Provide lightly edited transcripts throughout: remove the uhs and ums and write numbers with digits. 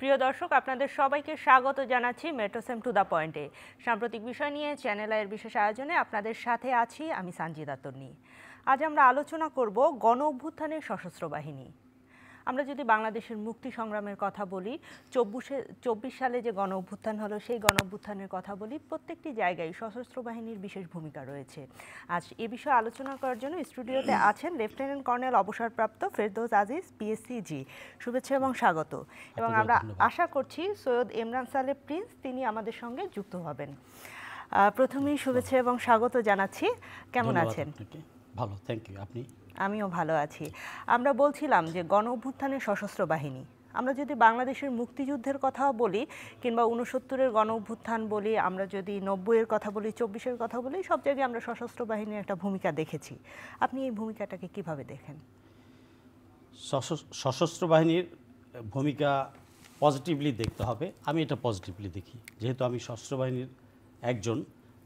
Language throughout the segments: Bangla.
প্রিয় দর্শক, আপনাদের সবাইকে স্বাগত জানাচ্ছি মেট্রোসেম টু দ্য পয়েন্টে। সাম্প্রতিক বিষয় নিয়ে চ্যানেল আইয়ের বিশেষ আয়োজনে আপনাদের সাথে আছি আমি সানজিদা তন্নি। আজ আমরা আলোচনা করব গণ অভ্যুত্থানের সশস্ত্র বাহিনী। আমরা যদি বাংলাদেশের মুক্তি সংগ্রামের কথা বলি, 24 সালে যে গণ অভ্যুত্থান হলো সেই গণ অভ্যুত্থানের কথা বলি, প্রত্যেকটি জায়গায় সশস্ত্র বাহিনীর বিশেষ ভূমিকা রয়েছে। আজ এ বিষয়ে আলোচনা করার জন্য স্টুডিওতে আছেন লেফটেন্যান্ট কর্নেল অবসরপ্রাপ্ত ফেরদৌস আজিজ, পিএসসি-জি। শুভেচ্ছা এবং স্বাগত। এবং আমরা আশা করছি সৈয়দ ইমরান সালেহ প্রিন্স তিনি আমাদের সঙ্গে যুক্ত হবেন। প্রথমেই শুভেচ্ছা এবং স্বাগত জানাচ্ছি। কেমন আছেন? ভালো, থ্যাংক ইউ। আপনি? আমিও ভালো আছি। আমরা বলছিলাম যে গণ অভ্যুত্থানের সশস্ত্র বাহিনী, আমরা যদি বাংলাদেশের মুক্তিযুদ্ধের কথা বলি কিংবা 69-এর গণ অভ্যুত্থান বলি, আমরা যদি 90-এর কথা বলি, 24-এর কথা বলি, সব জায়গায় আমরা সশস্ত্র বাহিনীর একটা ভূমিকা দেখেছি। আপনি এই ভূমিকাটাকে কিভাবে দেখেন? সশস্ত্র বাহিনীর ভূমিকা পজিটিভলি দেখতে হবে। আমি এটা পজিটিভলি দেখি, যেহেতু আমি সশস্ত্র বাহিনীর একজন,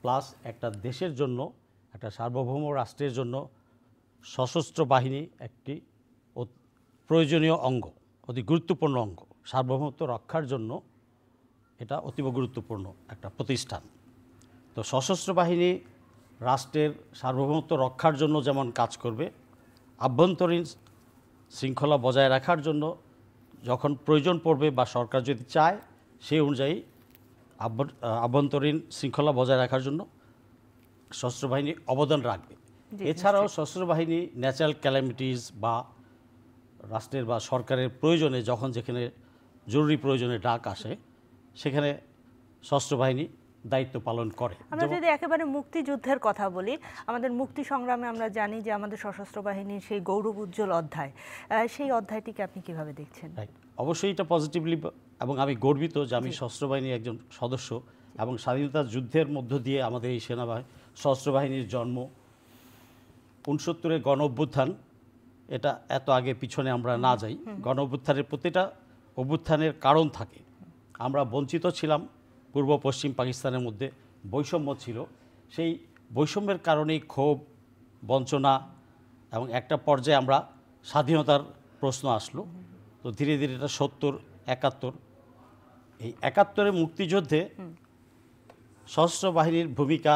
প্লাস একটা দেশের জন্য, একটা সার্বভৌম রাষ্ট্রের জন্য সশস্ত্র বাহিনী একটি প্রয়োজনীয় অঙ্গ, অতি গুরুত্বপূর্ণ অঙ্গ। সার্বভৌমত্ব রক্ষার জন্য এটা অতীব গুরুত্বপূর্ণ একটা প্রতিষ্ঠান। তো সশস্ত্র বাহিনী রাষ্ট্রের সার্বভৌমত্ব রক্ষার জন্য যেমন কাজ করবে, আভ্যন্তরীণ শৃঙ্খলা বজায় রাখার জন্য যখন প্রয়োজন পড়বে বা সরকার যদি চায় সেই অনুযায়ী আভ্যন্তরীণ শৃঙ্খলা বজায় রাখার জন্য সশস্ত্র বাহিনী অবদান রাখবে। এছাড়াও সশস্ত্র বাহিনী ন্যাচারাল ক্যালামিটিস বা রাষ্ট্রের বা সরকারের প্রয়োজনে যখন যেখানে জরুরি প্রয়োজনে ডাক আসে সেখানে সশস্ত্র বাহিনী দায়িত্ব পালন করে। আমরা যদি একেবারে মুক্তিযুদ্ধের কথা বলি, আমাদের মুক্তি সংগ্রামে আমরা জানি যে আমাদের সশস্ত্র বাহিনীর সেই গৌরব উজ্জ্বল অধ্যায়, সেই অধ্যায়টিকে আপনি কিভাবে দেখছেন? অবশ্যই এটা পজিটিভলি, এবং আমি গর্বিত যে আমি সশস্ত্র বাহিনীর একজন সদস্য, এবং স্বাধীনতা যুদ্ধের মধ্য দিয়ে আমাদের এই সেনাবাহিনী সশস্ত্র বাহিনীর জন্ম। 69-এর গণ অভ্যুত্থান, এটা এত আগে পিছনে আমরা না যাই, গণ অভ্যুত্থানের প্রতিটা অভ্যুত্থানের কারণ থাকে। আমরা বঞ্চিত ছিলাম, পূর্ব পশ্চিম পাকিস্তানের মধ্যে বৈষম্য ছিল, সেই বৈষম্যের কারণেই ক্ষোভ, বঞ্চনা, এবং একটা পর্যায়ে আমরা স্বাধীনতার প্রশ্ন আসলো। তো ধীরে ধীরে এটা 70, 71, এই 71-এর মুক্তিযুদ্ধে সশস্ত্র বাহিনীর ভূমিকা,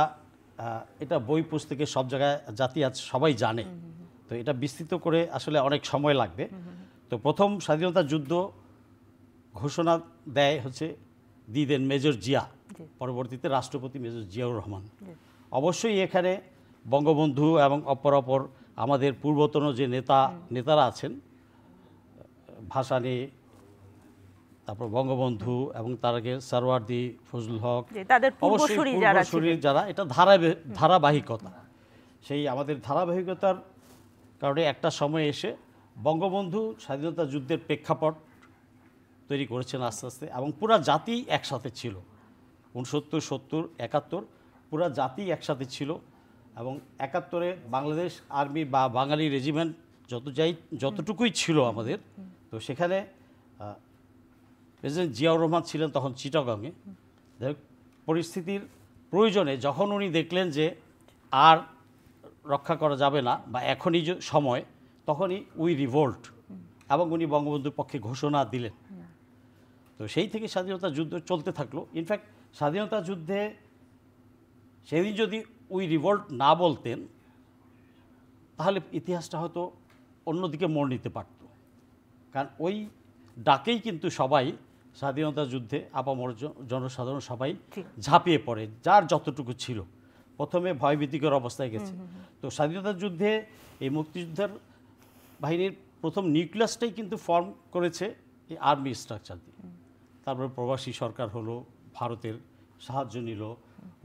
এটা বই পুস্তকে সব জায়গায় জাতি আছে, সবাই জানে। তো এটা বিস্তৃত করে আসলে অনেক সময় লাগবে। তো প্রথম স্বাধীনতা যুদ্ধ ঘোষণা দেয় দিদেন মেজর জিয়া, পরবর্তীতে রাষ্ট্রপতি মেজর জিয়াউর রহমান। অবশ্যই এখানে বঙ্গবন্ধু এবং অপর আমাদের পূর্বতন যে নেতারা আছেন, ভাসানী, তারপর বঙ্গবন্ধু এবং তার আগে সরওয়ার্দী, ফজলুল হক, তাদের পূর্বসূরি যারা, এটা ধারাবাহিকতা। সেই আমাদের ধারাবাহিকতার কারণে একটা সময় এসে বঙ্গবন্ধু স্বাধীনতা যুদ্ধের প্রেক্ষাপট তৈরি করেছেন আস্তে আস্তে, এবং পুরা জাতি একসাথে ছিল। 69, 70, 71 পুরা জাতি একসাথে ছিল, এবং 71-এ বাংলাদেশ আর্মি বা বাঙালি রেজিমেন্ট যতটুকুই ছিল আমাদের, তো সেখানে প্রেসিডেন্ট জিয়াউর রহমান ছিলেন তখন চিটাগংয়ে। পরিস্থিতির প্রয়োজনে যখন উনি দেখলেন যে আর রক্ষা করা যাবে না বা এখনই যে সময়, তখনই উই রিভোল্ট, এবং উনি বঙ্গবন্ধুর পক্ষে ঘোষণা দিলেন। তো সেই থেকে স্বাধীনতা যুদ্ধ চলতে থাকলো। ইনফ্যাক্ট স্বাধীনতা যুদ্ধে সেদিন যদি উই রিভোল্ট না বলতেন তাহলে ইতিহাসটা হয়তো অন্যদিকে মোড় নিতে পারত, কারণ ওই ডাকেই কিন্তু সবাই স্বাধীনতা যুদ্ধে আপামর জনসাধারণ সবাই ঝাঁপিয়ে পড়ে, যার যতটুকু ছিল। প্রথমে ভয়ভীতিকর অবস্থায় গেছে। তো স্বাধীনতা যুদ্ধে এই মুক্তিযুদ্ধের বাহিনীর প্রথম নিউক্লিয়াসটাই কিন্তু ফর্ম করেছে এই আর্মি স্ট্রাকচার দিয়ে। তারপরে প্রবাসী সরকার হলো, ভারতের সাহায্য নিল,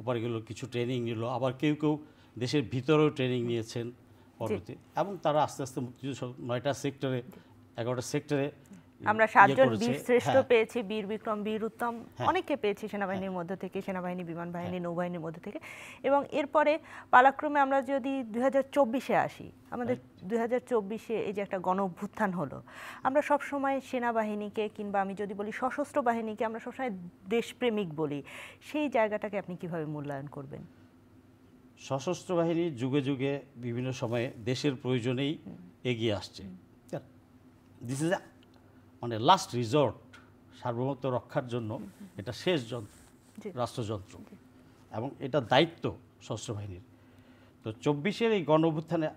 উপরে গেল, কিছু ট্রেনিং নিল, আবার কেউ কেউ দেশের ভিতরেও ট্রেনিং নিয়েছেন পরবর্তী, এবং তারা আস্তে আস্তে মুক্তিযুদ্ধ 9টা সেক্টরে, 11টা সেক্টরে আমরা 7 জন বীর শ্রেষ্ঠ পেয়েছি, বীর বিক্রম, বীর উত্তম, অনেককে পেয়েছি সেনাবাহিনীর মধ্যে থেকে, সেনাবাহিনী, বিমান বাহিনী, নৌবাহিনীর মধ্যে থেকে। এবং এরপরে পালাক্রমে আমরা যদি 2024-এ আসি, আমাদের 2024-এ এই যে একটা গণ অভ্যুত্থান হলো, আমরা সবসময় সেনাবাহিনীকে কিংবা আমি যদি বলি সশস্ত্র বাহিনীকে আমরা সবসময় দেশপ্রেমিক বলি, সেই জায়গাটাকে আপনি কিভাবে মূল্যায়ন করবেন? সশস্ত্র বাহিনী যুগে যুগে বিভিন্ন সময়ে দেশের প্রয়োজনেই এগিয়ে আসছে। দিস ইজ মানে লাস্ট রিসর্ট সার্বভৌমত্ব রক্ষার জন্য এটা শেষ জি। রাষ্ট্রযন্ত্র এবং এটা দায়িত্ব সশস্ত্র বাহিনীর। তো 24-এর এই গণ অভ্যুত্থানে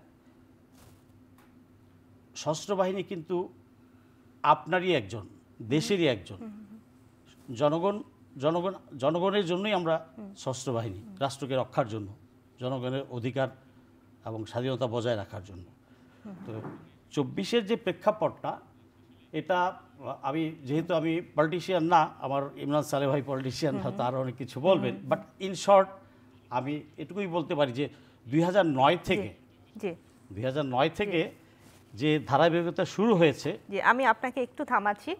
সশস্ত্র বাহিনী কিন্তু আপনারই একজন, দেশেরই একজন। জনগণের জন্যই আমরা সশস্ত্র বাহিনী, রাষ্ট্রকে রক্ষার জন্য, জনগণের অধিকার এবং স্বাধীনতা বজায় রাখার জন্য। তো 24-এর যে প্রেক্ষাপটটা, এটা যেহেতু আমি পলিটিশিয়ান না, আমার ইমরান সালেহ ভাই পলিটিশিয়ান, হয়তো আরও অনেক কিছু বলবেন, বাট ইন শর্ট আমি এটুকুই বলতে পারি যে 2009 থেকে জি 2009 থেকে যে ধারাবাহিকতা শুরু হয়েছে। জি, আমি আপনাকে একটু থামাচ্ছি।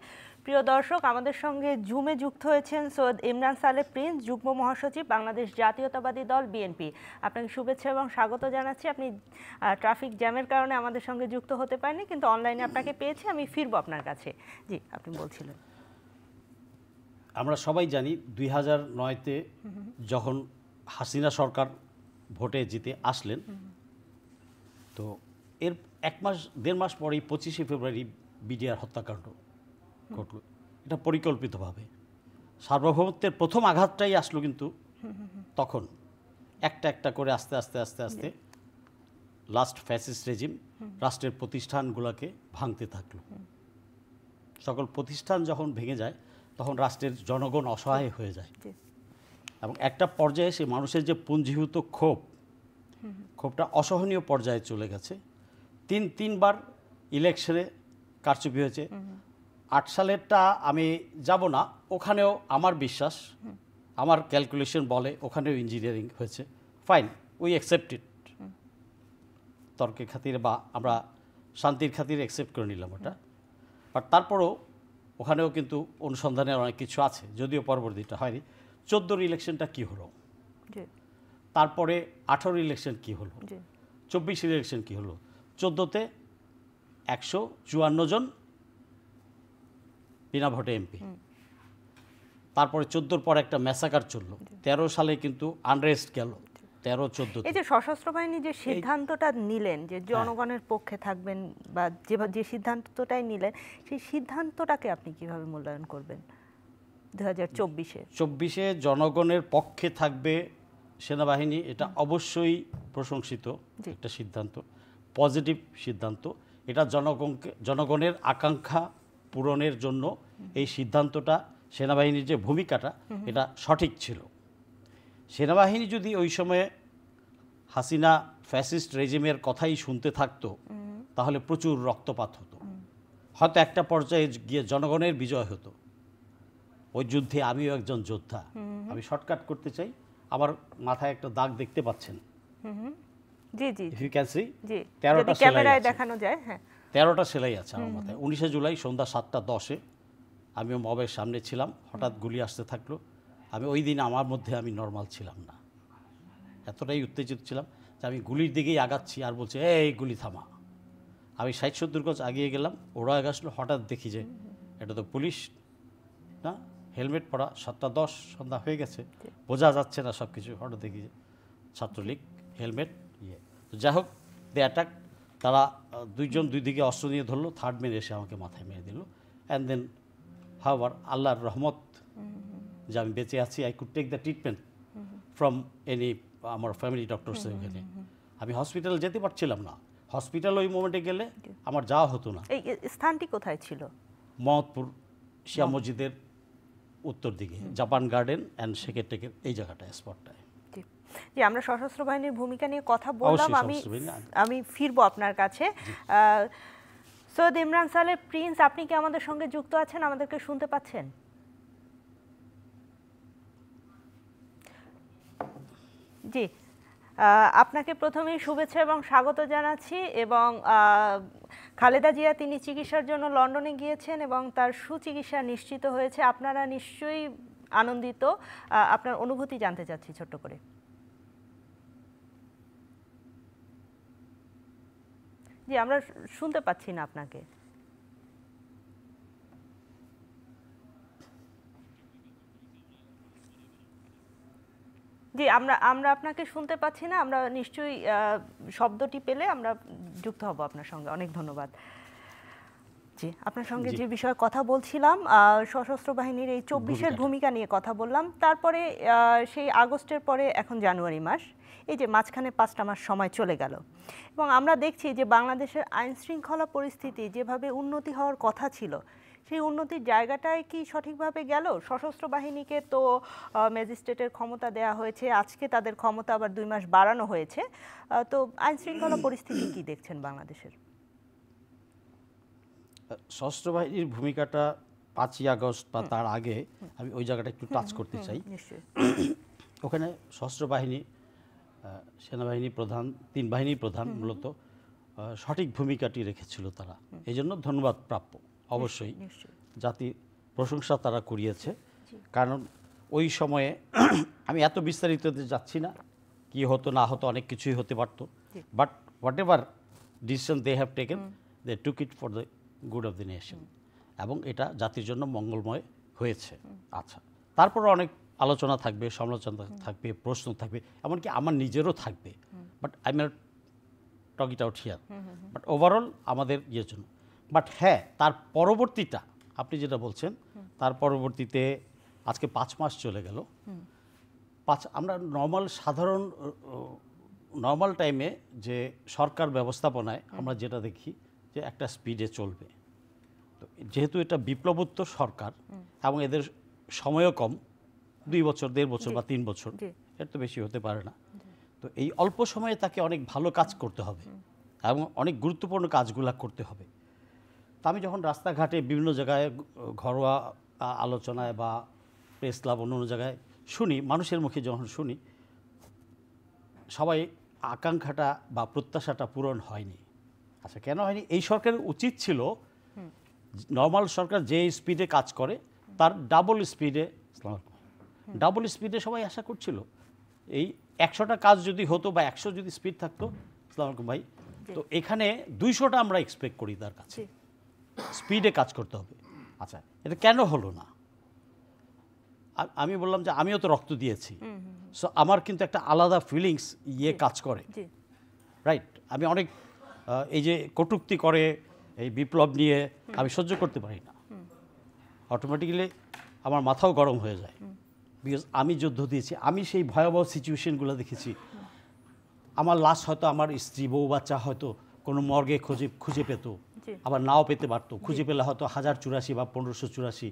প্রিয় দর্শক, আমাদের সঙ্গে জুমে যুক্ত হয়েছেন সৈয়দ ইমরান সালেহ প্রিন্স, যুগ্ম মহাসচিব, বাংলাদেশ জাতীয়তাবাদী দল বিএনপি। আপনাকে শুভেচ্ছা এবং স্বাগত জানাচ্ছি। আপনি ট্রাফিক জ্যামের কারণে আমাদের সঙ্গে যুক্ত হতে পারেননি, কিন্তু অনলাইনে আপনাকে পেয়েছি। আমি ফিরবো আপনার কাছে। জি, আপনি বলছিলেন। আমরা সবাই জানি 2009-তে যখন হাসিনা সরকার ভোটে জিতে আসলেন, তো এর 1-1.5 মাস পরেই 25শে ফেব্রুয়ারি বিডিআর হত্যাকাণ্ড ঘটল। এটা পরিকল্পিতভাবে সার্বভৌমত্বের প্রথম আঘাতটাই আসলো কিন্তু তখন। একটা একটা করে আস্তে আস্তে আস্তে আস্তে লাস্ট ফ্যাসিস্ট রেজিম রাষ্ট্রের প্রতিষ্ঠানগুলোকে ভাঙতে থাকলো। সকল প্রতিষ্ঠান যখন ভেঙে যায় তখন রাষ্ট্রের জনগণ অসহায় হয়ে যায় এবং একটা পর্যায়ে সে মানুষের যে পুঞ্জীভূত ক্ষোভটা অসহনীয় পর্যায়ে চলে গেছে। তিনবার ইলেকশনে কারচুপি হয়েছে। 8 সালেরটা আমি যাব না, ওখানেও আমার বিশ্বাস, আমার ক্যালকুলেশন বলে ওখানেও ইঞ্জিনিয়ারিং হয়েছে। ফাইন, উই অ্যাকসেপ্ট ইট, তর্কের খাতিরে বা আমরা শান্তির খাতিরে অ্যাকসেপ্ট করে নিলাম ওটা। বাট তারপরেও ওখানেও কিন্তু অনুসন্ধানের অনেক কিছু আছে, যদিও পরবর্তীটা হয়নি। 14-র ইলেকশনটা কী হলো, তারপরে 18-র ইলেকশন কী হলো, 24-এর ইলেকশন কী হলো। 14-তে 154 জন বিনা ভোটে এমপি। তারপরে 14-র পর একটা ম্যাসাকার চললো। 13 সালে কিন্তু আনরেস্ট গেল। 13-14 এই যে সশস্ত্র বাহিনী যে সিদ্ধান্তটা নিলেন যে জনগণের পক্ষে থাকবেন, বা যে সিদ্ধান্তটাই নিলেন, সেই সিদ্ধান্তটাকে আপনি কিভাবে মূল্যায়ন করবেন 2024-এ? 24-এ জনগণের পক্ষে থাকবে সেনাবাহিনী, এটা অবশ্যই প্রশংসিত একটা সিদ্ধান্ত, পজিটিভ সিদ্ধান্ত। এটা জনগণের আকাঙ্ক্ষা পূরণের জন্য এই সিদ্ধান্তটা, সেনাবাহিনীর যে ভূমিকাটা, এটা সঠিক ছিল। সেনাবাহিনী যদি ওই সময়ে হাসিনা ফ্যাসিস্ট রেজিমের কথাই শুনতে থাকতো তাহলে প্রচুর রক্তপাত হতো, হয়তো একটা পর্যায়ে গিয়ে জনগণের বিজয় হতো। ওই যুদ্ধে আমিও একজন যোদ্ধা। আমি শর্টকাট করতে চাই, আমার মাথায় একটা দাগ দেখতে পাচ্ছেন। জি জি, ইফ ইউ ক্যান সি, জি, 13টা যদি ক্যামেরায় দেখানো যায়। হ্যাঁ, 13টা সেলাই আছে আমার মাথায়। 19শে জুলাই সন্ধ্যা 7টা 10-এ আমিও মবের সামনে ছিলাম, হঠাৎ গুলি আসতে থাকলো। আমি ওই দিন আমার মধ্যে আমি নর্মাল ছিলাম না, এতটাই উত্তেজিত ছিলাম যে আমি গুলির দিকেই আগাচ্ছি আর বলছে এই গুলি থামা। আমি 60-70 গজ আগিয়ে গেলাম, ওরা আসলো, হঠাৎ দেখি যে এটা তো পুলিশ না, হেলমেট পরা। 7টা 10 সন্ধ্যা হয়ে গেছে, বোঝা যাচ্ছে না সব কিছু। হঠাৎ দেখি যে ছাত্রলীগ, হেলমেট, তো যাই হোক, দে অ্যাটাক। তারা দুইজন দুই দিকে অস্ত্র নিয়ে ধরলো, থার্ড ম্যান এসে আমাকে মাথায় মেরে দিল। অ্যান্ড দেন হাওয়ার আল্লাহর রহমত যে আমি বেঁচে আছি। I could take the treatment from any আমার ফ্যামিলি ডক্টরস। ওখানে আমি হসপিটাল যেতে পারছিলাম না, হসপিটাল ওই মোমেন্টে গেলে আমার যাওয়া হতো না। এই স্থানটি কোথায় ছিল? মোহাম্মদপুর শিয়া মসজিদের উত্তর দিকে, জাপান গার্ডেন অ্যান্ড সেকেটেকের এই জায়গাটায়, স্পটটায়। জি, আমরা সশস্ত্র বাহিনীর ভূমিকা নিয়ে কথা বললাম। আমি ফিরবো আপনার কাছে। সৈয়দ ইমরান সালেহ প্রিন্স, আপনি কি আমাদের সঙ্গে যুক্ত আছেন? আমাদেরকে শুনতে পাচ্ছেন? জি, আপনাকে প্রথমেই শুভেচ্ছা এবং স্বাগত জানাচ্ছি। এবং খালেদা জিয়া, তিনি চিকিৎসার জন্য লন্ডনে গিয়েছেন এবং তার সুচিকিৎসা নিশ্চিত হয়েছে। আপনারা নিশ্চয়ই আনন্দিত, আপনার অনুভূতি জানতে চাচ্ছি ছোট্ট করে। জি, আমরা শুনতে পাচ্ছি না আপনাকে। জি, আমরা আপনাকে শুনতে পাচ্ছি না। আমরা নিশ্চয়ই শব্দটি পেলে আমরা যুক্ত হব আপনার সঙ্গে। অনেক ধন্যবাদ। জি, আপনার সঙ্গে জি। যে বিষয়ে কথা বলছিলাম, সশস্ত্র বাহিনীর এই 24-এর ভূমিকা নিয়ে কথা বললাম। তারপরে সেই আগস্টের পরে এখন জানুয়ারি মাস, এই যে মাঝখানে 5টা মাস সময় চলে গেল এবং আমরা দেখছি যে বাংলাদেশের আইন শৃঙ্খলা পরিস্থিতি যেভাবে উন্নতি হওয়ার কথা ছিল, সেই উন্নতির জায়গাটায় কি সঠিকভাবে গেল? সশস্ত্র বাহিনীকে তো ম্যাজিস্ট্রেটের ক্ষমতা দেয়া হয়েছে, আজকে তাদের ক্ষমতা আবার 2 মাস বাড়ানো হয়েছে। তো আইন শৃঙ্খলা পরিস্থিতি কি দেখছেন বাংলাদেশের? সশস্ত্র বাহিনীর ভূমিকাটা 5ই আগস্ট বা তার আগে আমি ওই জায়গাটা একটু টাচ করতে চাই। নিশ্চয়ই। ওখানে সশস্ত্র বাহিনী, সেনাবাহিনী প্রধান, 3 বাহিনী প্রধান মূলত সঠিক ভূমিকাটি রেখেছিল তারা, এই জন্য ধন্যবাদ প্রাপ্য অবশ্যই। নিশ্চয়ই। জাতির প্রশংসা তারা করিয়েছে। কারণ ওই সময়ে আমি এত বিস্তারিততে যাচ্ছি না, কি হতো না হতো, অনেক কিছুই হতে পারতো, but whatever decision they have taken, they took it for the good of the nation, এবং এটা জাতির জন্য মঙ্গলময় হয়েছে। আচ্ছা, তারপরে অনেক আলোচনা থাকবে, সমালোচনা থাকবে, প্রশ্ন থাকবে, এমনকি আমার নিজেরও থাকবে, but I not talk it out here. But overall আমাদের ইয়ের জন্য। বাট হ্যাঁ, তার পরবর্তীটা আপনি যেটা বলছেন, তার পরবর্তীতে আজকে 5 মাস চলে গেল। আমরা সাধারণ নর্মাল টাইমে যে সরকার ব্যবস্থাপনায় আমরা যেটা দেখি যে একটা স্পিডে চলবে। তো যেহেতু এটা বিপ্লবোত্তর সরকার এবং এদের সময়ও কম, 2 বছর, 1.5 বছর বা 3 বছর, এর তো বেশি হতে পারে না। তো এই অল্প সময়ে তাকে অনেক ভালো কাজ করতে হবে এবং অনেক গুরুত্বপূর্ণ কাজগুলো করতে হবে। তো আমি যখন রাস্তাঘাটে বিভিন্ন জায়গায় ঘরোয়া আলোচনায় বা প্রেস ক্লাব অন্য জায়গায় শুনি, মানুষের মুখে যখন শুনি, সবাই আকাঙ্ক্ষাটা বা প্রত্যাশাটা পূরণ হয়নি। আচ্ছা, কেন হয়নি? এই সরকারের উচিত ছিল নর্মাল সরকার যে স্পিডে কাজ করে তার ডাবল স্পিডে সবাই আশা করছিল। এই 100টা কাজ যদি হতো বা 100 যদি স্পিড থাকতো, আসসালামু আলাইকুম ভাই, তো এখানে 200টা আমরা এক্সপেক্ট করি তার কাছে, স্পিডে কাজ করতে হবে। আচ্ছা, এটা কেন হলো না? আমি বললাম যে আমিও তো রক্ত দিয়েছি, সো আমার কিন্তু একটা আলাদা ফিলিংস কাজ করে, রাইট? আমি অনেক এই যে কটূক্তি করে এই বিপ্লব নিয়ে আমি সহ্য করতে পারি না, অটোমেটিক্যালি আমার মাথাও গরম হয়ে যায়। বিকজ আমি যুদ্ধ দিয়েছি, আমি সেই ভয়াবহ সিচুয়েশনগুলো দেখেছি। আমার লাশ হয়তো আমার স্ত্রী, বউ, বাচ্চা হয়তো কোনো মর্গে খুঁজে পেত, আবার নাও পেতে পারতো। খুঁজে পেলে হয়তো 1084 বা 1584,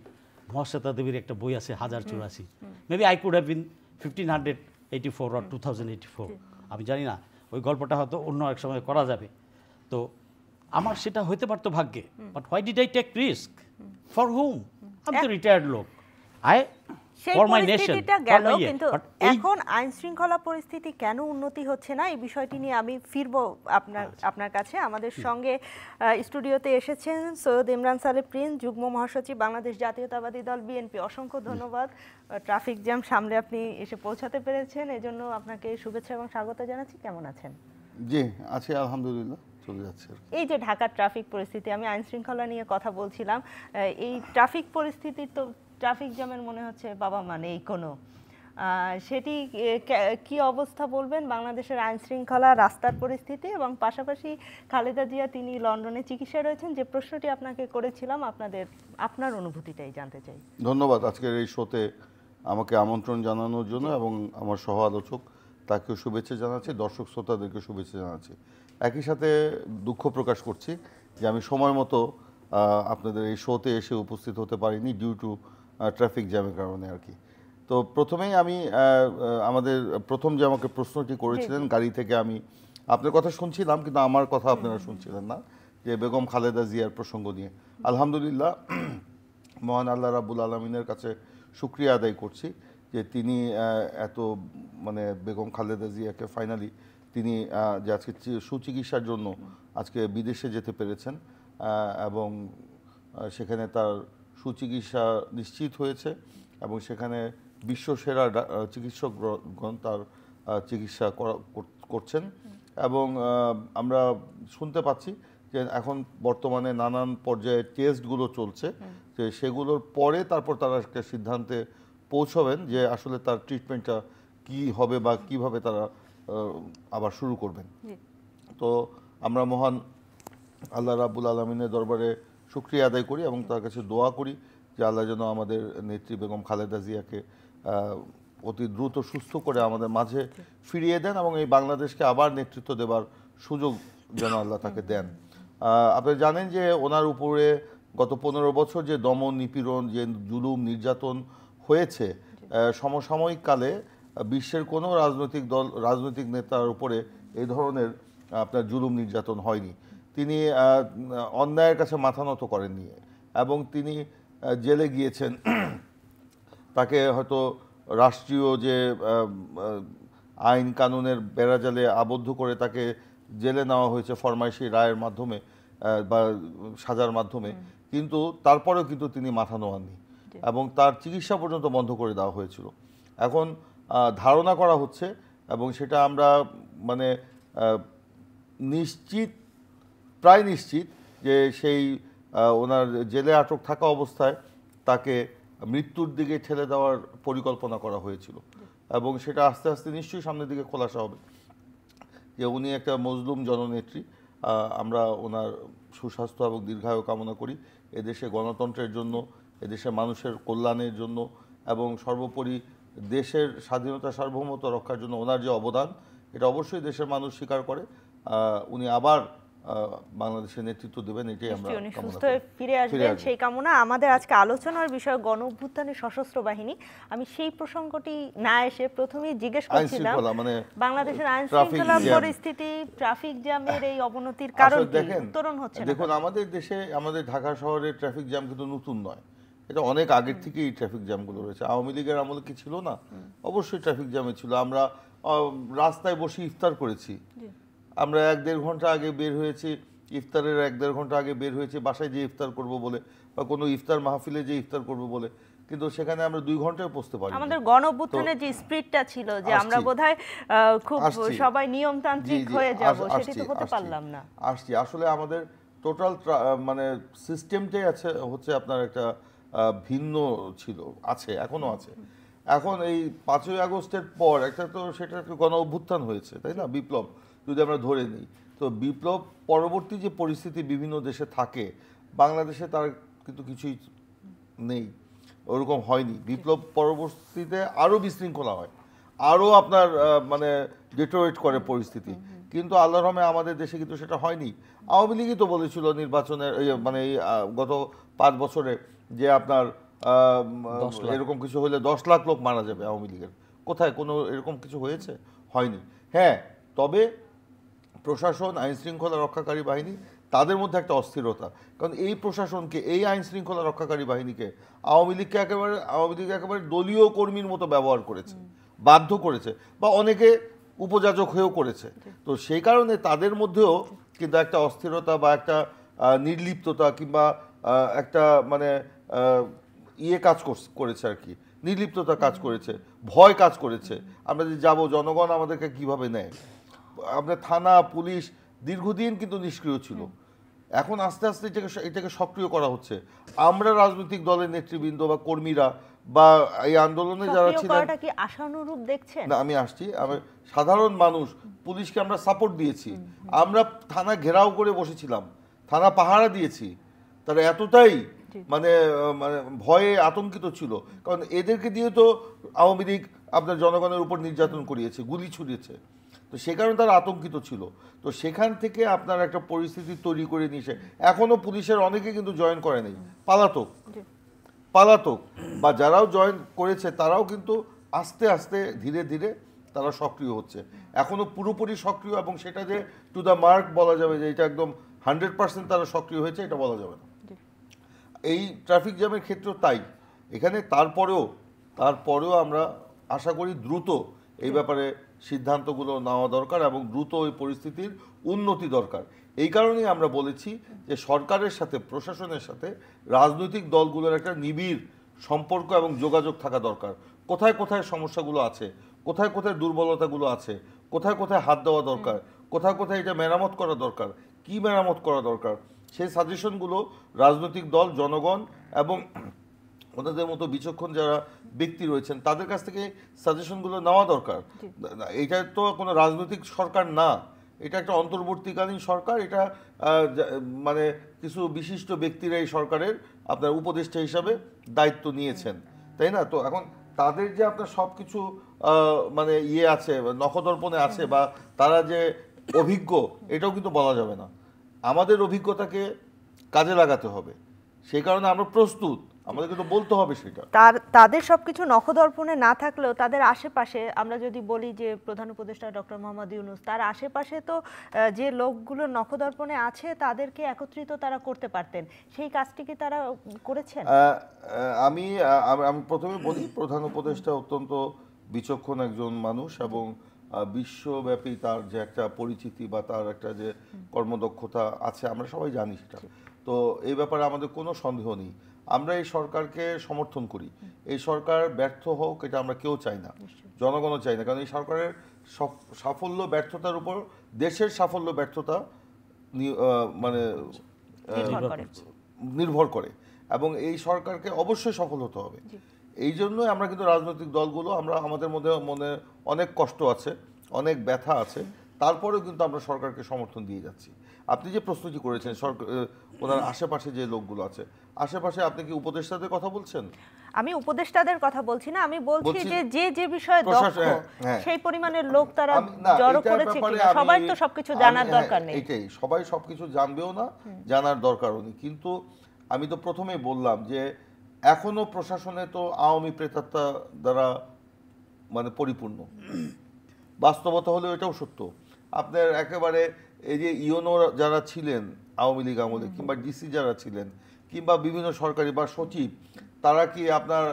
মহাশ্বেতা দেবীর একটা বই আছে 1084, maybe I could have been 1584 or 2084, আমি জানি না। ওই গল্পটা হয়তো অন্য এক সময় করা যাবে। তো আমার সেটা হইতে পারতো ভাগ্যে, but why did I take risk? For hmm? আমি তো রিটায়ার্ড লোক, সেই পরিস্থিতিটা গেল, কিন্তু এখন আইন শৃঙ্খলা পরিস্থিতি কেন উন্নতি হচ্ছে না, এই বিষয়টি নিয়ে আমি ফিরবো আপনার কাছে। আমাদের সঙ্গে স্টুডিওতে এসেছেন সৈয়দ ইমরান সালেহ প্রিন্স, যুগ্ম মহাসচিব, বাংলাদেশ জাতীয়তাবাদী দল বিএনপি। অসংখ্য ধন্যবাদ, ট্রাফিক জ্যাম সামলে আপনি এসে পৌঁছাতে পেরেছেন, এজন্য আপনাকে শুভেচ্ছা এবং স্বাগত জানাচ্ছি। কেমন আছেন? জি আছি, আলহামদুলিল্লাহ, চলে যাচ্ছে। এই যে ঢাকার ট্রাফিক পরিস্থিতি, আমি আইন শৃঙ্খলা নিয়ে কথা বলছিলাম, এই ট্রাফিক পরিস্থিতির তো ট্রাফিক জ্যামের মনে হচ্ছে বাবা মানে এই কোনো সেটি কি অবস্থা বলবেন বাংলাদেশের আইন শৃঙ্খলা, রাস্তার পরিস্থিতি, এবং পাশাপাশি খালেদা জিয়া তিনি লন্ডনে চিকিৎসা রয়েছেন, যে প্রশ্নটি আপনাকে করেছিলাম, আপনার অনুভূতিটাই জানতে চাই। ধন্যবাদ আজকের এই শোতে আমাকে আমন্ত্রণ জানানোর জন্য, এবং আমার সহ আলোচক তাকেও শুভেচ্ছা জানাচ্ছি, দর্শক শ্রোতাদেরকে শুভেচ্ছা জানাচ্ছি। একই সাথে দুঃখ প্রকাশ করছি যে আমি সময় মতো আপনাদের এই শোতে এসে উপস্থিত হতে পারিনি ডিউ টু ট্রাফিক জ্যামের কারণে আর কি। তো প্রথমেই আমি আমাদের প্রথম যে আমাকে প্রশ্নটি করেছিলেন, গাড়ি থেকে আমি আপনার কথা শুনছিলাম, কিন্তু আমার কথা আপনারা শুনছিলেন না, যে বেগম খালেদা জিয়ার প্রসঙ্গ নিয়ে। আলহামদুলিল্লাহ, মহান আল্লাহ রাব্বুল আলমিনের কাছে শুকরিয়া আদায় করছি যে তিনি এত মানে বেগম খালেদা জিয়াকে ফাইনালি তিনি যে আজকে সুচিকিৎসার জন্য আজকে বিদেশে যেতে পেরেছেন, এবং সেখানে তার সুচিকিৎসা নিশ্চিত হয়েছে, এবং সেখানে বিশ্বসেরা চিকিৎসকগণ তার চিকিৎসা করছেন। এবং আমরা শুনতে পাচ্ছি যে এখন বর্তমানে নানান পর্যায়ে টেস্টগুলো চলছে, যে সেগুলোর পরে তারপর তারা একটা সিদ্ধান্তে পৌঁছবেন যে আসলে তার ট্রিটমেন্টটা কি হবে বা কিভাবে তারা আবার শুরু করবেন। তো আমরা মহান আল্লাহ রাব্বুল আলমিনের দরবারে শুকরিয়া আদায় করি এবং তার কাছে দোয়া করি যে আল্লাহ যেন আমাদের নেত্রী বেগম খালেদা জিয়াকে অতি দ্রুত সুস্থ করে আমাদের মাঝে ফিরিয়ে দেন এবং এই বাংলাদেশকে আবার নেতৃত্ব দেবার সুযোগ যেন আল্লাহ তাকে দেন। আপনারা জানেন যে ওনার উপরে গত 15 বছর যে দমন নিপীড়ন, যে জুলুম নির্যাতন হয়েছে, সমসাময়িক কালে বিশ্বের কোনো রাজনৈতিক দল, রাজনৈতিক নেতার উপরে এই ধরনের আপনার জুলুম নির্যাতন হয়নি। তিনি অন্যায়ের কাছে মাথা নত করেননি এবং তিনি জেলে গিয়েছেন। তাকে হয়তো রাষ্ট্রীয় যে আইন কানুনের বেড়াজালে আবদ্ধ করে তাকে জেলে নেওয়া হয়েছে ফরমাইশি রায়ের মাধ্যমে বা সাজার মাধ্যমে, কিন্তু তারপরেও কিন্তু তিনি মাথা নোয়াননি এবং তার চিকিৎসা পর্যন্ত বন্ধ করে দেওয়া হয়েছিল। এখন ধারণা করা হচ্ছে এবং সেটা আমরা মানে নিশ্চিত, প্রায় নিশ্চিত যে সেই ওনার জেলে আটক থাকা অবস্থায় তাকে মৃত্যুর দিকে ঠেলে দেওয়ার পরিকল্পনা করা হয়েছিল এবং সেটা আস্তে আস্তে নিশ্চয়ই সামনের দিকে খোলাসা হবে যে উনি একটা মজলুম জননেত্রী। আমরা ওনার সুস্বাস্থ্য এবং দীর্ঘায়ু কামনা করি এদেশে গণতন্ত্রের জন্য, এদেশের মানুষের কল্যাণের জন্য এবং সর্বোপরি দেশের স্বাধীনতা সার্বভৌমত্ব রক্ষার জন্য ওনার যে অবদান, এটা অবশ্যই দেশের মানুষ স্বীকার করে। উনি আবার বাংলাদেশের নেতৃত্ব দেবেন, এটাই আমরা সুস্থ হয়ে ফিরে আসবেন সেই কামনা। আমাদের আজকে আলোচনার বিষয় গণ অভ্যুত্থানের সশস্ত্র বাহিনী। আমি সেই প্রসঙ্গটি না এসে প্রথমেই জিজ্ঞেস করছিলাম বাংলাদেশের আইন শৃঙ্খলা পরিস্থিতি, ট্রাফিক জ্যামের এই অবনতির কারণ কি? উত্তরণ হচ্ছে না। দেখুন, আমাদের দেশে, আমাদের ঢাকা শহরে ট্রাফিক জ্যাম কিন্তু নতুন নয়, এটা অনেক আগের থেকেই ট্রাফিক জ্যামগুলো রয়েছে। আওয়ামী লীগের আমলে কি ছিল না? অবশ্যই ট্রাফিক জ্যামে ছিল। আমরা রাস্তায় বসে ইফতার করেছি, আমরা 1-1.5 ঘন্টা আগে বের হয়েছি, ইফতারের 1-1.5 ঘন্টা আগে বের হয়েছি বাসায় যে ইফতার করব বলে, বা কোনো ইফতার মাহফিলে যে ইফতার করব বলে, কিন্তু সেখানে আমরা 2 ঘন্টায় পৌঁছতে পারি। আমাদের গণ অভ্যুত্থানের যে স্পিরিটটা ছিল যে আমরা বোধহয় খুব সবাই নিয়মতান্ত্রিক হয়ে যাব, সেটা তো হতে পারলাম না। আসলে আমাদের টোটাল মানে সিস্টেমটাই হচ্ছে আপনার একটা ভিন্ন ছিল, আছে, এখনো আছে। এখন এই 5ই আগস্টের পর একটা তো সেটা গণ অভ্যুত্থান হয়েছে, তাই না? বিপ্লব যদি আমরা ধরে নিই, তো বিপ্লব পরবর্তী যে পরিস্থিতি বিভিন্ন দেশে থাকে, বাংলাদেশে তার কিন্তু কিছুই নেই, ওরকম হয়নি। বিপ্লব পরবর্তীতে আরও বিশৃঙ্খলা হয়, আরও আপনার মানে ডিটোরেট করে পরিস্থিতি, কিন্তু আল্লাহর রহমে আমাদের দেশে কিন্তু সেটা হয়নি। আওয়ামী লীগই তো বলেছিল নির্বাচনের মানে এই গত 5 বছরে যে আপনার এরকম কিছু হলে 10 লাখ লোক মারা যাবে আওয়ামী লীগের। কোথায় কোনো এরকম কিছু হয়েছে? হয়নি। হ্যাঁ, তবে প্রশাসন, আইন শৃঙ্খলা রক্ষাকারী বাহিনী, তাদের মধ্যে একটা অস্থিরতা, কারণ এই প্রশাসনকে, এই আইন শৃঙ্খলা রক্ষাকারী বাহিনীকে আওয়ামী লীগ একেবারে দলীয় কর্মীর মতো ব্যবহার করেছে, বাধ্য করেছে, বা অনেকে উপযাজক হয়েও করেছে। তো সেই কারণে তাদের মধ্যেও কিন্তু একটা অস্থিরতা বা একটা নির্লিপ্ততা কিংবা একটা মানে কাজ করেছে আর কি, নির্লিপ্ততা কাজ করেছে, ভয় কাজ করেছে। আমরা যে যাবো, জনগণ আমাদেরকে কিভাবে নেয়। আপনার থানা, পুলিশ দীর্ঘদিন কিন্তু নিষ্ক্রিয় ছিল, এখন আস্তে আস্তে এটাকে সক্রিয় করা হচ্ছে। আমরা রাজনৈতিক দলের নেতৃবৃন্দ বা কর্মীরা বা এই আন্দোলনে যারা ছিলেন, আশানুরূপ দেখছেন না, আমি আসছি, সাধারণ মানুষ, পুলিশকে আমরা সাপোর্ট দিয়েছি, আমরা থানা ঘেরাও করে বসেছিলাম, থানা পাহারা দিয়েছি। তারা এতটাই মানে ভয়ে আতঙ্কিত ছিল, কারণ এদেরকে দিয়ে তো আওয়ামী লীগ আপনার জনগণের উপর নির্যাতন করিয়েছে, গুলি ছুড়িয়েছে, তো সে কারণে তারা আতঙ্কিত ছিল। তো সেখান থেকে আপনার একটা পরিস্থিতি তৈরি করে নিয়েছে। এখনো পুলিশের অনেকে কিন্তু জয়েন করে নেই, পালাতক বা যারাও জয়েন করেছে তারাও কিন্তু আস্তে আস্তে ধীরে ধীরে তারা সক্রিয় হচ্ছে। এখনো পুরোপুরি সক্রিয় এবং সেটা যে টু দ্য মার্ক বলা যাবে যে এটা একদম 100% তারা সক্রিয় হয়েছে, এটা বলা যাবে না। এই ট্রাফিক জ্যামের ক্ষেত্রেও তাই। এখানে তারপরেও আমরা আশা করি দ্রুত এই ব্যাপারে সিদ্ধান্তগুলো নেওয়া দরকার এবং দ্রুত ওই পরিস্থিতির উন্নতি দরকার। এই কারণেই আমরা বলেছি যে সরকারের সাথে, প্রশাসনের সাথে রাজনৈতিক দলগুলোর একটা নিবিড় সম্পর্ক এবং যোগাযোগ থাকা দরকার। কোথায় কোথায় সমস্যাগুলো আছে, কোথায় কোথায় দুর্বলতাগুলো আছে, কোথায় কোথায় হাত দেওয়া দরকার, কোথায় কোথায় এটা মেরামত করা দরকার, কি মেরামত করা দরকার, সেই সাজেশনগুলো রাজনৈতিক দল, জনগণ এবং ওনাদের মতো বিচক্ষণ যারা ব্যক্তি রয়েছেন তাদের কাছ থেকে সাজেশনগুলো নেওয়া দরকার। এটা তো কোনো রাজনৈতিক সরকার না, এটা একটা অন্তর্বর্তীকালীন সরকার, এটা মানে কিছু বিশিষ্ট ব্যক্তিরা এই সরকারের আপনার উপদেষ্টা হিসাবে দায়িত্ব নিয়েছেন, তাই না? তো এখন তাদের যে আপনার সব কিছু মানে ইয়ে আছে, নখদর্পণে আছে, বা তারা যে অভিজ্ঞ, এটাও কিন্তু বলা যাবে না। আমাদের অভিজ্ঞতাকে কাজে লাগাতে হবে, সেই কারণে আমরা প্রস্তুত, আমাদের কিন্তু বলতে হবে সেটা। তাদের সবকিছু নখদর্পণে না থাকলেও তাদের আশেপাশে আমরা যদি বলি যে প্রধান উপদেষ্টা ডক্টর মোহাম্মদ ইউনূস, তার আশেপাশে তো যে লোকগুলো নখদর্পণে আছে তাদেরকে একত্রিত তারা করতে পারতেন, সেই কাজটি কি তারা করেছেন? আমি প্রথমে বলি, প্রধান উপদেষ্টা অত্যন্ত বিচক্ষণ একজন মানুষ, এবং বিশ্বব্যাপী তার যে একটা পরিচিতি বা তার একটা যে কর্মদক্ষতা আছে আমরা সবাই জানি সেটা। তো এই ব্যাপারে আমাদের কোনো সন্দেহ নেই। আমরা এই সরকারকে সমর্থন করি। এই সরকার ব্যর্থ হোক এটা আমরা কেউ চাই না, জনগণও চাই না, কারণ এই সরকারের সাফল্য ব্যর্থতার উপর দেশের সাফল্য ব্যর্থতা মানে নির্ভর করে, এবং এই সরকারকে অবশ্যই সফল হতে হবে। এই জন্যই আমরা কিন্তু রাজনৈতিক দলগুলো আমরা আমাদের মনে অনেক কষ্ট আছে, অনেক ব্যথা আছে, তারপরেও কিন্তু আমরা সরকারকে সমর্থন দিয়ে যাচ্ছি। আপনি যে প্রশ্নটি করেছেন সরকার ওনার আশেপাশে যে লোকগুলো আছে, আশেপাশে আপনি কি উপদেষ্টাদের কথা বলছেন? আমি উপদেষ্টাদের কথা বলছি না, আমি বলছি যে যে বিষয়ে দক্ষ সেই পরিমাণের লোক তারা জড়ো করেছে কিনা। সবাই তো সবকিছু জানার দরকার নেই। এটাই, সবাই সবকিছু জানবেও না, জানার দরকারও নেই। কিন্তু আমি তো প্রথমেই বললাম যে এখনো প্রশাসনে তো আওয়ামী প্রেতাত্মা দ্বারা মানে পরিপূর্ণ। বাস্তবতা হলেও এটাও সত্য। আপনার একেবারে এই যে ইউনো যারা ছিলেন আওয়ামী লীগ আমলে, কিংবা ডিসি যারা ছিলেন, কিংবা বিভিন্ন সরকারি বা সচিব, তারা কি আপনার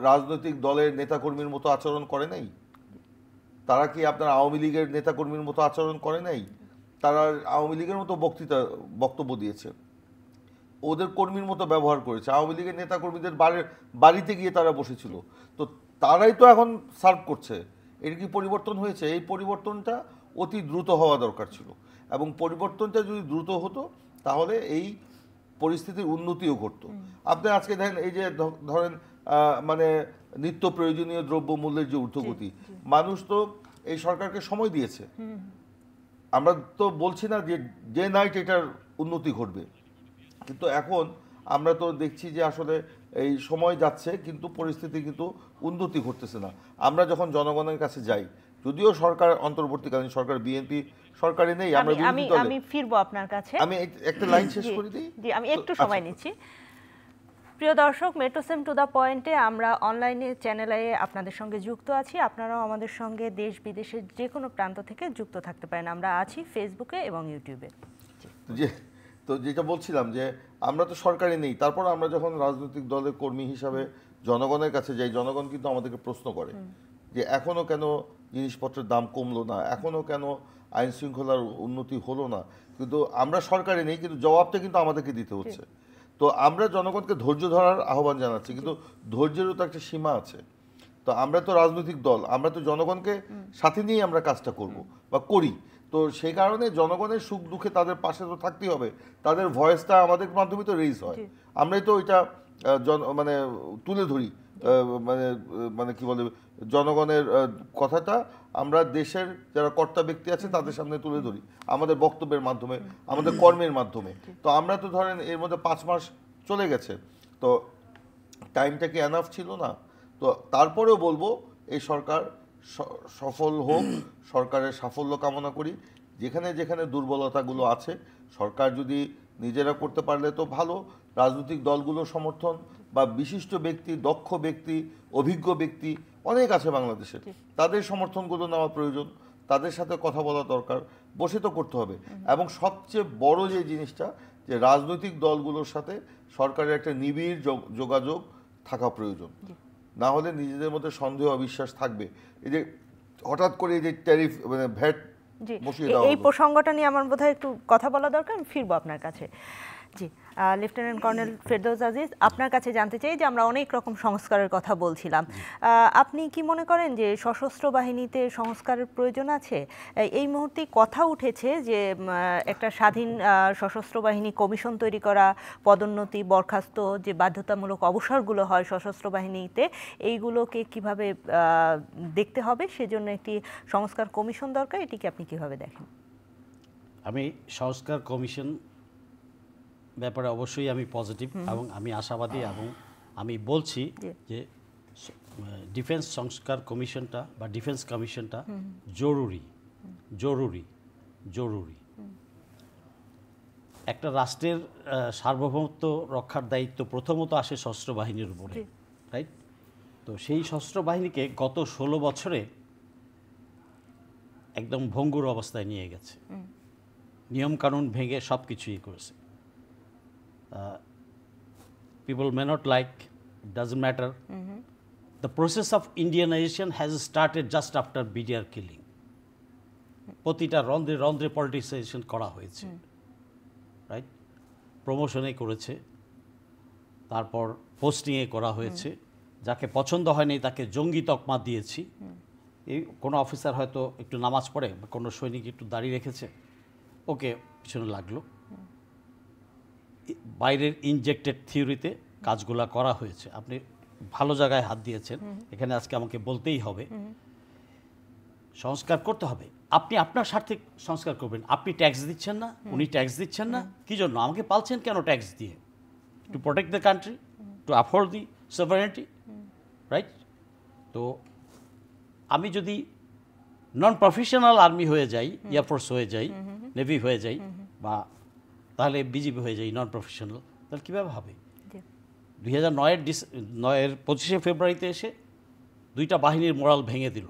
রাজনৈতিক দলের নেতাকর্মীর মতো আচরণ করে নাই? তারা কি আপনার আওয়ামী লীগের নেতাকর্মীর মতো আচরণ করে নাই? তারা আওয়ামী লীগের মতো বক্তব্য দিয়েছে, ওদের কর্মীর মতো ব্যবহার করেছে। আওয়ামী লীগের নেতাকর্মীদের বাড়িতে গিয়ে তারা বসেছিল, তো তারাই তো এখন সার্ভ করছে। এর কি পরিবর্তন হয়েছে? এই পরিবর্তনটা অতি দ্রুত হওয়া দরকার ছিল, এবং পরিবর্তনটা যদি দ্রুত হতো তাহলে এই পরিস্থিতির উন্নতিও ঘটতো। আপনি আজকে দেখেন, এই যে ধরেন মানে নিত্য প্রয়োজনীয় দ্রব্য মূল্যের যে ঊর্ধ্বগতি, মানুষ তো এই সরকারকে সময় দিয়েছে। আমরা তো বলছি না যে ডে নাইট এটার উন্নতি ঘটবে, কিন্তু এখন আমরা তো দেখছি যে আসলে এই সময় যাচ্ছে কিন্তু পরিস্থিতি কিন্তু উন্নতি ঘটতেছে না। আমরা যখন জনগণের কাছে যাই, যদিও সরকার অন্তর্বর্তীকালীন সরকার বিএনপি সরকারে নেই, আমরা আমি ফিরবো আপনার কাছে। আমি একটা লাইন শেষ করে দিই। জি, আমি একটু সময় নিচ্ছি। প্রিয় দর্শক, মেট্রোসেম টু দ্য পয়েন্টে আমরা অনলাইনে চ্যানেলে আপনাদের সঙ্গে যুক্ত আছি। আপনারাও আমাদের সঙ্গে দেশ বিদেশের যে কোনো প্রান্ত থেকে যুক্ত থাকতে পারেন। আমরা আছি ফেসবুকে এবং ইউটিউবে। তো যেটা বলছিলাম যে আমরা তো সরকারি নেই, তারপর আমরা যখন রাজনৈতিক দলের কর্মী হিসাবে জনগণের কাছে যাই, জনগণ কিন্তু আমাদেরকে প্রশ্ন করে যে এখনো কেন জিনিসপত্রের দাম কমলো না, এখনো কেন আইন শৃঙ্খলার উন্নতি হলো না। কিন্তু আমরা সরকারি নেই, কিন্তু জবাবটা কিন্তু আমাদেরকে দিতে হচ্ছে। তো আমরা জনগণকে ধৈর্য ধরার আহ্বান জানাচ্ছি, কিন্তু ধৈর্যেরও তো একটা সীমা আছে। তো আমরা তো রাজনৈতিক দল, আমরা তো জনগণকে সাথে নিয়েই আমরা কাজটা করব বা করি। তো সেই কারণে জনগণের সুখ দুঃখে তাদের পাশে তো থাকতেই হবে, তাদের ভয়েসটা আমাদের মাধ্যমে তো রেইজ হয়, আমরাই তো এটা মানে তুলে ধরি, মানে মানে কি বলে, জনগণের কথাটা আমরা দেশের যারা কর্তা ব্যক্তি আছে তাদের সামনে তুলে ধরি আমাদের বক্তব্যের মাধ্যমে, আমাদের কর্মের মাধ্যমে। তো আমরা তো ধরেন এর মধ্যে 5 মাস চলে গেছে, তো টাইমটা কি এনাফ ছিল না? তো তারপরেও বলবো এই সরকার সফল হোক, সরকারের সাফল্য কামনা করি। যেখানে যেখানে দুর্বলতাগুলো আছে সরকার যদি নিজেরা করতে পারলে তো ভালো, রাজনৈতিক দলগুলোর সমর্থন বা বিশিষ্ট ব্যক্তি, দক্ষ ব্যক্তি, অভিজ্ঞ ব্যক্তি অনেক আছে বাংলাদেশে, তাদের সমর্থনগুলো নেওয়া প্রয়োজন, তাদের সাথে কথা বলা দরকার, বসে তো করতে হবে। এবং সবচেয়ে বড় যে জিনিসটা, যে রাজনৈতিক দলগুলোর সাথে সরকারের একটা নিবিড় যোগাযোগ থাকা প্রয়োজন, না হলে নিজেদের মধ্যে সন্দেহ অবিশ্বাস থাকবে। এই যে হঠাৎ করে এই যে ট্যারিফ মানে ভ্যাট বসিয়ে দেওয়া, এই প্রসঙ্গটা নিয়ে আমার বোধহয় একটু কথা বলা দরকার। আমি ফিরবো আপনার কাছে। জি, লেফটেন্যান্ট কর্নেল ফেরদৌস আজিজ, আপনার কাছে জানতে চাই যে আমরা অনেক রকম সংস্কারের কথা বলছিলাম, আপনি কি মনে করেন যে সশস্ত্র বাহিনীতে সংস্কারের প্রয়োজন আছে? এই মুহূর্তে কথা উঠেছে যে একটা স্বাধীন সশস্ত্র বাহিনী কমিশন তৈরি করা, পদোন্নতি, বরখাস্ত, যে বাধ্যতামূলক অবসরগুলো হয় সশস্ত্র বাহিনীতে, এইগুলোকে কিভাবে দেখতে হবে, সেজন্য একটি সংস্কার কমিশন দরকার। এটিকে আপনি কিভাবে দেখেন? আমি সংস্কার কমিশন ব্যাপারে অবশ্যই আমি পজিটিভ এবং আমি আশাবাদী এবং আমি বলছি যে ডিফেন্স সংস্কার কমিশনটা বা ডিফেন্স কমিশনটা জরুরি জরুরি জরুরি। একটা রাষ্ট্রের সার্বভৌমত্ব রক্ষার দায়িত্ব প্রথমত আসে সশস্ত্র বাহিনীর উপরে, রাইট? তো সেই সশস্ত্র বাহিনীকে গত 16 বছরে একদম ভঙ্গুর অবস্থায় নিয়ে গেছে, নিয়মকানুন ভেঙে সব কিছুই করেছে। People may not like, it doesn't matter, the process of Indianisation has started just after BDR killing. প্রতিটা রন্ধ্রে রন্ধ্রে পলিটিসাইজেশন করা হয়েছে, রাইট? প্রমোশনে করেছে, তারপর পোস্টিংয়ে করা হয়েছে, যাকে পছন্দ হয়নি তাকে জঙ্গি তকমা দিয়েছি। এই কোনো অফিসার হয়তো একটু নামাজ পড়ে বা কোনো সৈনিক একটু দাঁড়িয়ে রেখেছে, ওকে পিছনে লাগলো। বাইরের ইনজেক্টেড থিওরিতে কাজগুলা করা হয়েছে। আপনি ভালো জায়গায় হাত দিয়েছেন, এখানে আজকে আমাকে বলতেই হবে সংস্কার করতে হবে। আপনি আপনার স্বার্থে সংস্কার করবেন। আপনি ট্যাক্স দিচ্ছেন না, উনি ট্যাক্স দিচ্ছেন না, কি জন্য আমাকে পালছেন কেন ট্যাক্স দিয়ে? To protect the country, two uphold the সভারেনিটি, right? তো আমি যদি নন প্রফেশনাল আর্মি হয়ে যাই, এয়ারফোর্স হয়ে যাই, নেভি হয়ে যাই, বা তাহলে বিজিবি হয়ে যাই নন প্রফেশনাল, তাহলে কীভাবে হবে? 2009-এর 25শে ফেব্রুয়ারিতে এসে দুইটা বাহিনীর মোরাল ভেঙে দিল,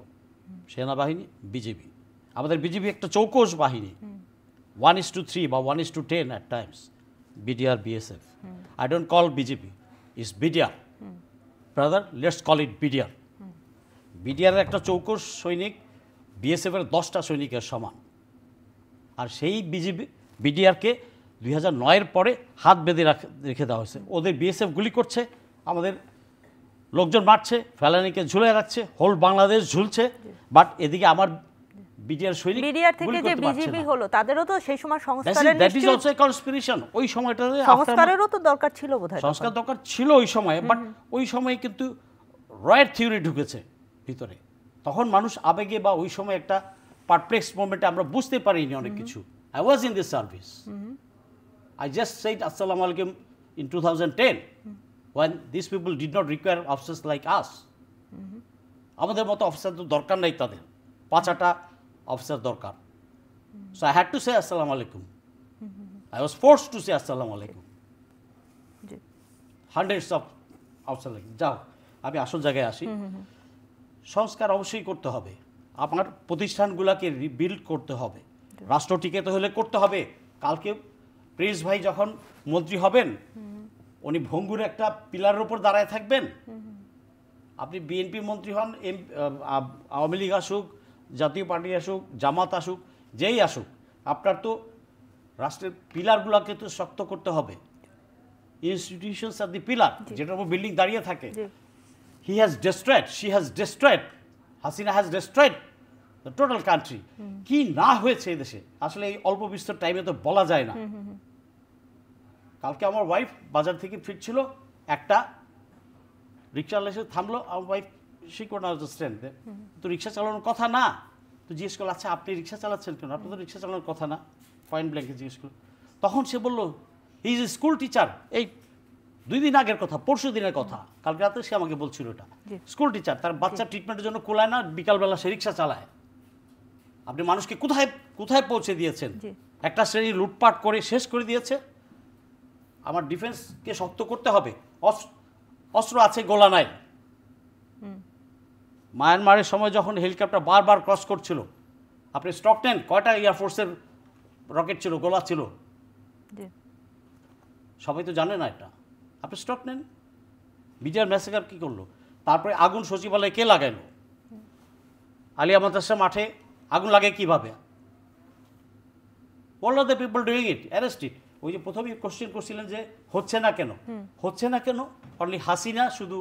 সেনাবাহিনী, বিজিবি। আমাদের বিজিবি একটা চৌকস বাহিনী, 1:3 বা 1:10 at times, BDR BSF. I don't call BGB, it's BDR. Brother, let's call it BDR. বিডিআরের একটা চৌকস সৈনিক বিএসএফের 10টা সৈনিকের সমান। আর সেই বিডিআরকে 2009-এর পরে হাত বেঁধে রেখে দেওয়া হয়েছে। ওদের বিএসএফ গুলি করছে, আমাদের লোকজন মারছে, ফেলানিকে ঝুলে রাখছে, হোল বাংলাদেশ ঝুলছে, বাট এদিকে আমার বিডিআর সৈনিক বিডিআর থেকে যে বিজিবি হলো তাদেরও তো সেই সময় সংস্কারের দ্যাট ইজ অলসো এ কনস্পিরেশন। ওই সময়টাতে সংস্কারেরও তো দরকার ছিল বোধহয়, সংস্কার দরকার ছিল ওই সময়ে, বাট ওই সময়ে কিন্তু রয়ের থিওরি ঢুকেছে ভিতরে। তখন মানুষ আবেগে বা ওই সময় একটা পারপ্লেক্স মোমেন্টে আমরা বুঝতে পারিনি অনেক কিছু। I was in this service, I just said Assalamu alaikum in 2010 when these people did not require officers like us. আমাদের মতো অফিসার তো দরকার নাই, তাদের 5টা অফিসার দরকার। So I had to say Assalamu alaikum. I was forced to say Assalamu alaikum. Hundreds of officers like যাও, আমি আসল জায়গায় আসি। সংস্কার অবশ্যই করতে হবে, আপনার প্রতিষ্ঠানগুলোকে রিবিল্ড করতে হবে, রাষ্ট্র টিকাতে হলে করতে হবে। কালকে প্রিন্স ভাই যখন মন্ত্রী হবেন, উনি ভঙ্গুর একটা পিলারের উপর দাঁড়ায় থাকবেন। আপনি বিএনপি মন্ত্রী হন, আওয়ামী লীগ আসুক, জাতীয় পার্টি আসুক, জামাত আসুক, যেই আসুক, আপনার তো রাষ্ট্রের পিলারগুলোকে তো শক্ত করতে হবে। ইনস্টিটিউশনস আর দি পিলার, যেটার উপর বিল্ডিং দাঁড়িয়ে থাকে। He has destroyed, she has destroyed, Hasina has destroyed the total country. কি না হয়েছে এই দেশে আসলে এই অল্প বিস্তর টাইমে তো বলা যায় না। কালকে আমার ওয়াইফ বাজার থেকে ফিরছিল, একটা রিক্সাওয়ালা এসে থামলো, আমার wife she could not understand, তো রিক্সা চালানোর কথা না। তো জিজ্ঞেস করলো, আচ্ছা আপনি রিক্সা চালাচ্ছেন কেন? আপনি তো রিক্সা চালানোর কথা না, পয়েন্ট ব্ল্যাঙ্কে জিজ্ঞেস করলো। তখন সে বললো he is a school teacher. এই 2 দিন আগের কথা, পরশু দিনের কথা, কালকে রাতে সে আমাকে বলছিল এটা। স্কুল টিচার, তার বাচ্চার ট্রিটমেন্টের জন্য কোলায় না, বিকালবেলা সে রিক্সা চালায়। আপনি মানুষকে কোথায় কোথায় পৌঁছে দিয়েছেন? একটা শ্রেণী লুটপাট করে শেষ করে দিয়েছে। আমার ডিফেন্সকে শক্ত করতে হবে, অস্ত্র আছে, গোলা নাই। মায়ানমারের সময় যখন হেলিকপ্টার বারবার ক্রস করছিল, আপনি স্টক নেন, কয়টা এয়ারফোর্সের রকেট ছিল, গোলা ছিল, সবাই তো জানে না এটা। আপনি স্টক নেন। বিডিআর ম্যাসেকার কি করলো? তারপরে আগুন সচিবালয়ে কে লাগাইলো? আলিয়া মাদ্রাসা মাঠে আগুন লাগে কিভাবে? All of the people doing it, arrest it. ওই যে প্রথমেই কোশ্চেন করছিলেন যে হচ্ছে না কেন, হচ্ছে না কেন? অনলি হাসিনা শুধু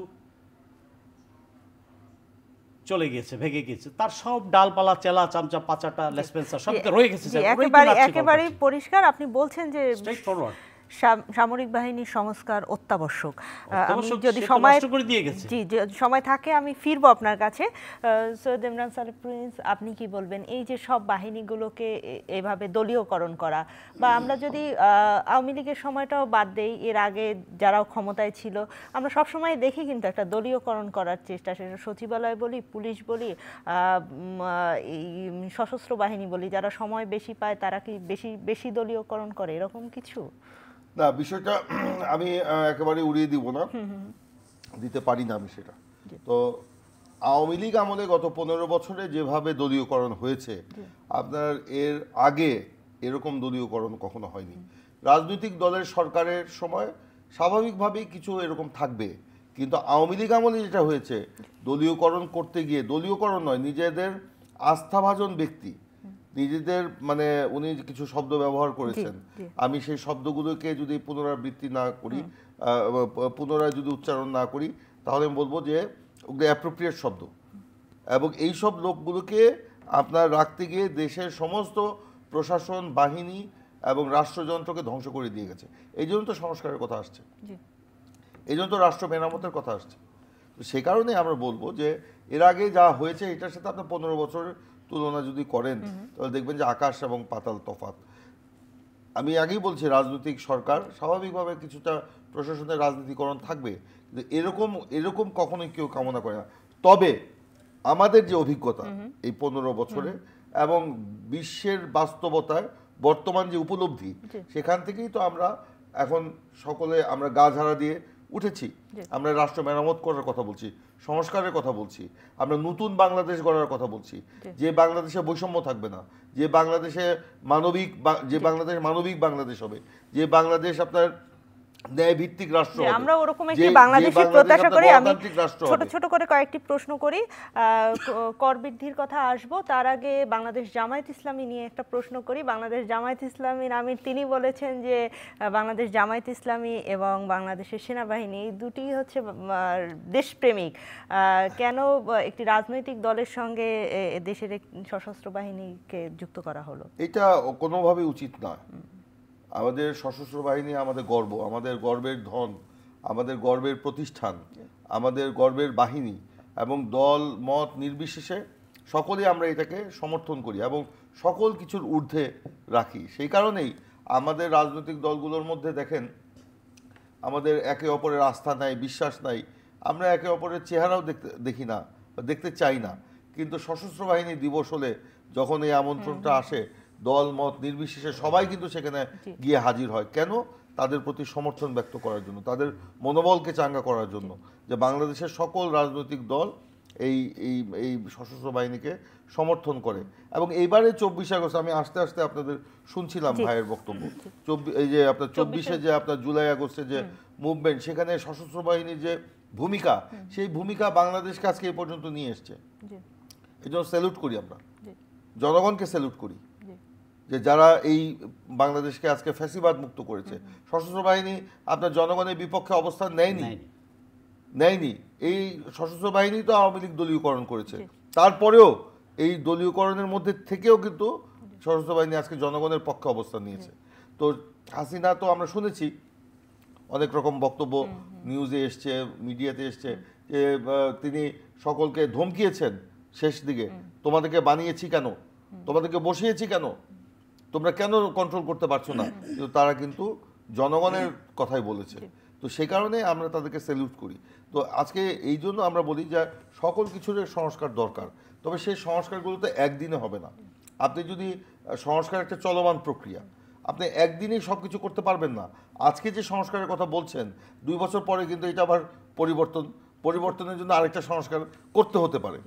চলে গিয়েছে, ভেঙে গিয়েছে, তার সব ডালপালা, চেলা চামচা, পাচাটা, লেসপেন্সার সব রয়ে গেছে। একেবারে পরিষ্কার আপনি বলছেন যে স্ট্রেট ফরওয়ার্ড সামরিক বাহিনীর সংস্কার অত্যাবশ্যক। আমি অত্যাবশ্যক, যদি সে তো সময় নষ্ট করে দিয়ে গেছে। জি যদি সময় থাকে আমি ফিরবো আপনার কাছে। সৈয়দ ইমরান সালেহ প্রিন্স, আপনি কি বলবেন এই যে সব বাহিনীগুলোকে এভাবে দলীয়করণ করা, বা আমরা যদি আওয়ামী লীগের সময়টাও বাদ দেই, এর আগে যারা ক্ষমতায় ছিল আমরা সবসময় দেখি কিন্তু একটা দলীয়করণ করার চেষ্টা, সেটা সচিবালয় বলি, পুলিশ বলি, এই সশস্ত্র বাহিনী বলি, যারা সময় বেশি পায় তারা কি বেশি দলীয়করণ করে, এরকম কিছু? না, বিষয়টা আমি একেবারে উড়িয়ে দিব না, দিতে পারি না আমি সেটা। তো আওয়ামী লীগ আমলে গত 15 বছরে যেভাবে দলীয়করণ হয়েছে, আপনার এর আগে এরকম দলীয়করণ কখনো হয়নি। রাজনৈতিক দলের সরকারের সময় স্বাভাবিকভাবেই কিছু এরকম থাকবে, কিন্তু আওয়ামী লীগ আমলে যেটা হয়েছে, দলীয়করণ করতে গিয়ে, দলীয়করণ নয়, নিজেদের আস্থাভাজন ব্যক্তি, নিজেদের মানে উনি কিছু শব্দ ব্যবহার করেছেন, আমি সেই শব্দগুলোকে যদি পুনরাবৃত্তি না করি, পুনরায় যদি উচ্চারণ না করি, তাহলে আমি বলবো যে ওগুলো অ্যাপ্রোপ্রিয়েট শব্দ, এবং এই সব লোকগুলোকে আপনার রাখতে গিয়ে দেশের সমস্ত প্রশাসন, বাহিনী এবং রাষ্ট্রযন্ত্রকে ধ্বংস করে দিয়ে গেছে। এই জন্য তো সংস্কারের কথা আসছে, এই জন্য তো রাষ্ট্র মেরামতের কথা আসছে। তো সে কারণে আমরা বলবো যে এর আগে যা হয়েছে এটার সাথে আপনি 15 বছরের তুলনা যদি করেন, তাহলে দেখবেন যে আকাশ এবং পাতাল তফাৎ। আমি আগেই বলছি, রাজনৈতিক সরকার স্বাভাবিকভাবে কিছুটা প্রশাসনের রাজনীতিকরণ থাকবে, কিন্তু এরকম কখনোই কেউ কামনা করে না। তবে আমাদের যে অভিজ্ঞতা এই 15 বছরে এবং বিশ্বের বাস্তবতায় বর্তমান যে উপলব্ধি, সেখান থেকেই তো আমরা এখন সকলে আমরা গা ঝাড়া দিয়ে উঠেছি। আমরা রাষ্ট্র মেরামত করার কথা বলছি, সংস্কারের কথা বলছি, আমরা নতুন বাংলাদেশ গড়ার কথা বলছি, যে বাংলাদেশে বৈষম্য থাকবে না, যে বাংলাদেশে মানবিক বাংলাদেশ হবে, যে বাংলাদেশ আপনার ন্যায় ভিত্তিক রাষ্ট্র হবে। আমরা ওরকম একটি বাংলাদেশের প্রত্যাশা করি। আমি ছোট ছোট করে কয়েকটি প্রশ্ন করি, কর বৃদ্ধির কথা আসবো, তার আগে বাংলাদেশ জামায়াত ইসলামী নিয়ে একটা প্রশ্ন করি। বাংলাদেশ জামায়াত ইসলামীর আমির তিনি বলেছেন যে বাংলাদেশ জামায়াত ইসলামী এবং বাংলাদেশের সেনাবাহিনী এই দুটি হচ্ছে দেশপ্রেমিক, কেন একটি রাজনৈতিক দলের সঙ্গে দেশের সশস্ত্র বাহিনীকে যুক্ত করা হলো? এটা কোনোভাবেই উচিত নয়। আমাদের সশস্ত্র বাহিনী আমাদের গর্ব, আমাদের গর্বের ধন, আমাদের গর্বের প্রতিষ্ঠান, আমাদের গর্বের বাহিনী, এবং দল মত নির্বিশেষে সকলেই আমরা এটাকে সমর্থন করি এবং সকল কিছুর ঊর্ধ্বে রাখি। সেই কারণেই আমাদের রাজনৈতিক দলগুলোর মধ্যে দেখেন আমাদের একে অপরের আস্থা নাই, বিশ্বাস নাই, আমরা একে অপরের চেহারাও দেখি না, দেখতে চাই না। কিন্তু সশস্ত্র বাহিনী দিবস হলে যখন এই আমন্ত্রণটা আসে, দল মত নির্বিশেষে সবাই কিন্তু সেখানে গিয়ে হাজির হয়। কেন? তাদের প্রতি সমর্থন ব্যক্ত করার জন্য, তাদের মনোবলকে চাঙ্গা করার জন্য, যে বাংলাদেশের সকল রাজনৈতিক দল এই এই এই সশস্ত্র বাহিনীকে সমর্থন করে। এবং এইবারে 24 আগস্ট আমি আস্তে আস্তে আপনাদের শুনছিলাম ভাইয়ের বক্তব্য, এই যে আপনার 24-এ যে আপনার জুলাই আগস্টে যে মুভমেন্ট, সেখানে সশস্ত্র বাহিনীর যে ভূমিকা, সেই ভূমিকা বাংলাদেশকে আজকে এই পর্যন্ত নিয়ে এসছে। এই জন্য স্যালুট করি, আমরা জনগণকে স্যালুট করি, যে যারা এই বাংলাদেশকে আজকে ফ্যাসিবাদ মুক্ত করেছে। সশস্ত্র বাহিনী আপনার জনগণের বিপক্ষে অবস্থান নেয়নি। এই সশস্ত্র বাহিনী তো আওয়ামী লীগ দলীয়করণ করেছে, তারপরেও এই দলীয়করণের মধ্যে থেকেও কিন্তু সশস্ত্র বাহিনী আজকে জনগণের পক্ষে অবস্থান নিয়েছে। তো হাসিনা তো আমরা শুনেছি অনেক রকম বক্তব্য নিউজে এসছে, মিডিয়াতে এসছে, যে তিনি সকলকে ধমকিয়েছেন শেষ দিকে, তোমাদেরকে বানিয়েছি কেন, তোমাদেরকে বসিয়েছি কেন, তোমরা কেন কন্ট্রোল করতে পারছো না। কিন্তু তারা কিন্তু জনগণের কথাই বলেছে। তো সেই কারণে আমরা তাদেরকে স্যালুট করি। তো আজকে এই জন্য আমরা বলি যে সকল কিছুর সংস্কার দরকার, তবে সেই সংস্কারগুলো তো একদিনে হবে না। আপনি যদি সংস্কার একটা চলমান প্রক্রিয়া, আপনি একদিনেই সব কিছু করতে পারবেন না। আজকে যে সংস্কারের কথা বলছেন, 2 বছর পরে কিন্তু এটা আবার পরিবর্তনের জন্য আরেকটা সংস্কার করতে হতে পারে